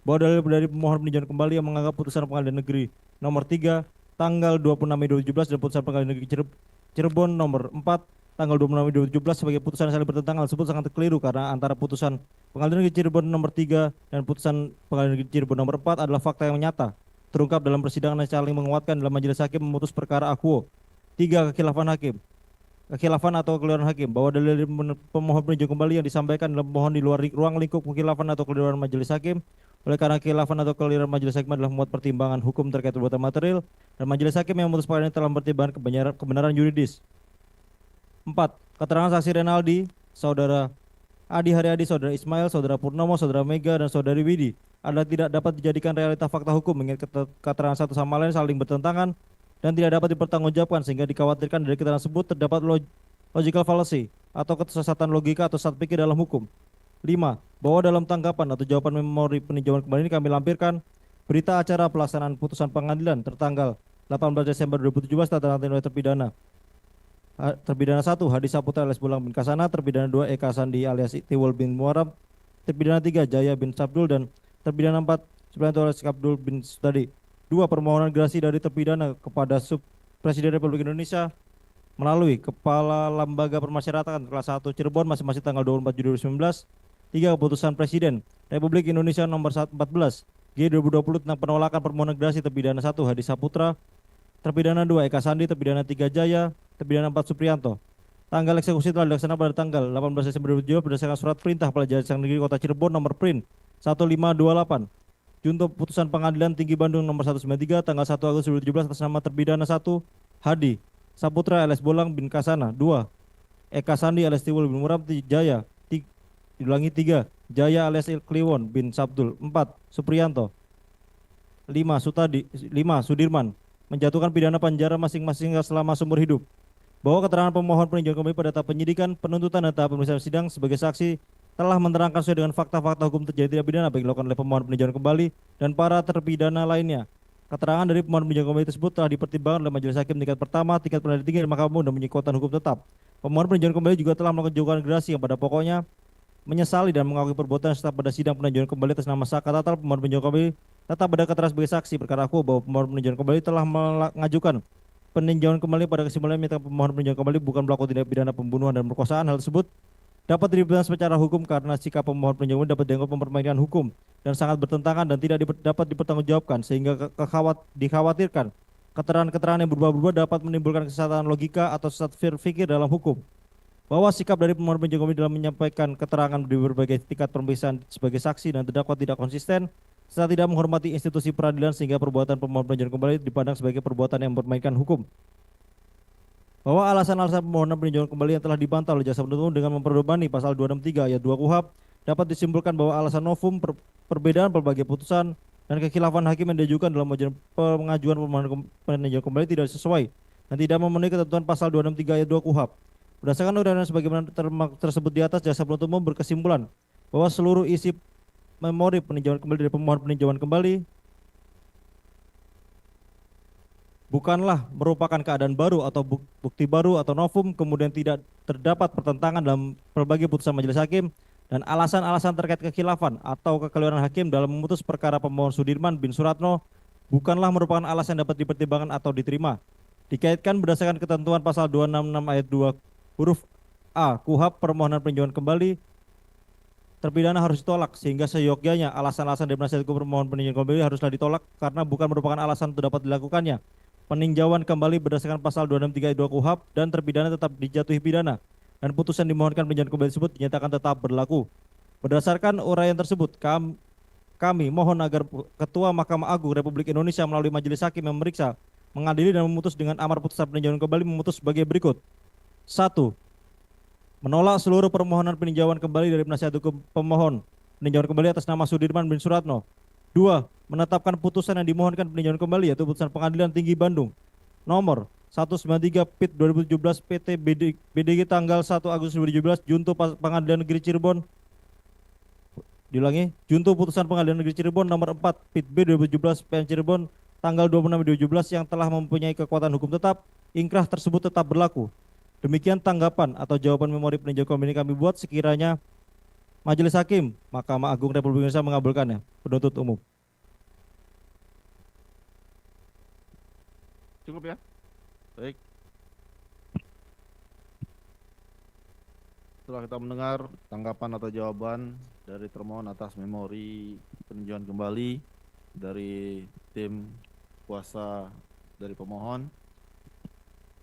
bahwa dalil dari pemohon peninjauan kembali yang menganggap putusan Pengadilan Negeri nomor 3 tanggal 26 Mei 2017 dan putusan Pengadilan Negeri Cirebon nomor 4 tanggal 26 Mei 2017 sebagai putusan yang saling bertentangan tersebut sangat keliru karena antara putusan Pengadilan Negeri Cirebon nomor 3 dan putusan Pengadilan Negeri Cirebon nomor 4 adalah fakta yang nyata terungkap dalam persidangan yang saling menguatkan dalam majelis hakim memutus perkara akuo. 3. Kekhilafan atau kekeliruan hakim bahwa dalil pemohon peninjauan kembali yang disampaikan dalam pemohon di luar ruang lingkup kekhilafan atau kekeliruan majelis hakim Oleh karena kekhilafan atau kekeliruan majelis hakim adalah memuat pertimbangan hukum terkait perbuatan material, dan majelis hakim yang memutus perkara ini telah mempertimbangkan kebenaran yuridis. 4. Keterangan saksi Renaldi, saudara Adi Haryadi, saudara Ismail, saudara Purnomo, saudara Mega, dan saudari Widi adalah tidak dapat dijadikan realita fakta hukum mengingat keterangan satu sama lain saling bertentangan dan tidak dapat dipertanggungjawabkan, sehingga dikhawatirkan dari keterangan tersebut terdapat logical fallacy atau kesesatan logika atau sesat pikir dalam hukum. 5. Bahwa dalam tanggapan atau jawaban memori peninjauan kembali ini kami lampirkan berita acara pelaksanaan putusan pengadilan tertanggal 18 Desember 2017 tentang oleh terpidana. Terpidana 1 Hadi Saputra alias Bolang bin Kasana, terpidana 2 Eka Sandi alias Tiwul bin Muarab, terpidana 3 Jaya bin Sabdul, dan terpidana 4 Supriyanto alias Abdul bin Sutadi. 2. Permohonan gerasi dari terpidana kepada Presiden Republik Indonesia melalui Kepala Lembaga Permasyarakatan kelas 1 Cirebon masing-masing tanggal 24 Juli 2019. 3. Keputusan Presiden Republik Indonesia nomor 14 G 2020 tentang penolakan permohonan gerasi terpidana 1 Hadi Saputra, terpidana 2 Eka Sandi, terpidana 3 Jaya, terpidana 4 Supriyanto. Tanggal eksekusi telah dilaksanakan pada tanggal 18 Desember 2017 berdasarkan surat perintah Kepala Jajaran Negeri Kota Cirebon nomor Prin 1528. Junto putusan Pengadilan Tinggi Bandung nomor 193 tanggal 1 Agustus 2017 atas nama terpidana 1 Hadi Saputra alias Bolang bin Kasana, 2 Eka Sandi alias Tiwul bin Murab, Jaya, 3 Jaya alias Kliwon bin Sabdul, 4 Supriyanto, 5 Sudirman menjatuhkan pidana penjara masing-masing selama seumur hidup. Bahwa keterangan pemohon peninjauan kembali pada tahap penyidikan, penuntutan, dan tahap pemeriksaan sidang sebagai saksi telah menerangkan sesuai dengan fakta-fakta hukum terjadi tindak pidana baik dilakukan oleh pemohon peninjauan kembali dan para terpidana lainnya. Keterangan dari pemohon peninjauan kembali tersebut telah dipertimbangkan oleh majelis hakim tingkat pertama, tingkat pengadilan tinggi, dan Mahkamah Agung dan mempunyai kekuatan hukum tetap. Pemohon peninjauan kembali juga telah melakukan jawaban gerasi yang pada pokoknya menyesali dan mengakui perbuatan serta pada sidang peninjauan kembali atas nama Saka Tatal, pemohon peninjauan kembali tetap pada keterangan sebagai saksi perkara aku bahwa pemohon peninjauan kembali telah mengajukan peninjauan kembali pada kesimpulan minta pemohon peninjauan kembali bukan pelaku tindak pidana pembunuhan dan perkosaan. Hal tersebut dapat diberikan secara hukum karena sikap pemohon peninjauan dapat dianggap mempermainkan hukum dan sangat bertentangan dan tidak dapat dipertanggungjawabkan, sehingga dikhawatirkan keterangan-keterangan yang berubah-ubah dapat menimbulkan kesalahan logika atau sesat fikir dalam hukum. Bahwa sikap dari pemohon peninjauan kembali dalam menyampaikan keterangan di berbagai tingkat pemeriksaan sebagai saksi dan terdakwa tidak konsisten serta tidak menghormati institusi peradilan, sehingga perbuatan pemohon peninjauan kembali dipandang sebagai perbuatan yang mempermainkan hukum. Bahwa alasan-alasan permohonan peninjauan kembali yang telah dibantah oleh jaksa penuntut umum dengan memperdomani pasal 263 ayat 2 KUHP dapat disimpulkan bahwa alasan novum perbedaan berbagai putusan dan kekhilafan hakim yang diajukan dalam pengajuan permohonan peninjauan kembali tidak sesuai dan tidak memenuhi ketentuan pasal 263 ayat 2 KUHP. Berdasarkan undang-undang sebagaimana tersebut di atas, jaksa penuntut umum berkesimpulan bahwa seluruh isi memori peninjauan kembali dari pemohon peninjauan kembali bukanlah merupakan keadaan baru atau bukti baru atau novum, kemudian tidak terdapat pertentangan dalam berbagai putusan majelis hakim, dan alasan-alasan terkait kekhilafan atau kekeliruan hakim dalam memutus perkara pemohon Sudirman bin Suratno bukanlah merupakan alasan yang dapat dipertimbangkan atau diterima. Dikaitkan berdasarkan ketentuan pasal 266 ayat 2 huruf A KUHP, permohonan peninjauan kembali terpidana harus ditolak, sehingga seyogyanya alasan-alasan dari penasihat hukum permohonan peninjauan kembali haruslah ditolak karena bukan merupakan alasan untuk dapat dilakukannya peninjauan kembali berdasarkan pasal 263 ayat 2 KUHP, dan terpidana tetap dijatuhi pidana dan putusan dimohonkan peninjauan kembali tersebut dinyatakan tetap berlaku. Berdasarkan uraian tersebut, kami mohon agar Ketua Mahkamah Agung Republik Indonesia melalui majelis hakim yang memeriksa, mengadili, dan memutus dengan amar putusan peninjauan kembali memutus sebagai berikut. 1. Menolak seluruh permohonan peninjauan kembali dari penasihat hukum pemohon peninjauan kembali atas nama Sudirman bin Suratno. 2. Menetapkan putusan yang dimohonkan peninjauan kembali yaitu putusan Pengadilan Tinggi Bandung nomor 193 PIT 2017 PT BDG tanggal 1 Agustus 2017 junto Pengadilan Negeri Cirebon. Diulangi, junto putusan Pengadilan Negeri Cirebon nomor 4 PIT B 2017 PN Cirebon tanggal 26 2017 yang telah mempunyai kekuatan hukum tetap, ingkrah tersebut tetap berlaku. Demikian tanggapan atau jawaban memori peninjauan kembali kami buat. Sekiranya Majelis Hakim Mahkamah Agung Republik Indonesia mengabulkannya. Penuntut umum. Cukup ya? Baik. Setelah kita mendengar tanggapan atau jawaban dari termohon atas memori peninjauan kembali dari tim kuasa dari pemohon,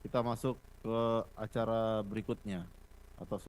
kita masuk ke acara berikutnya atau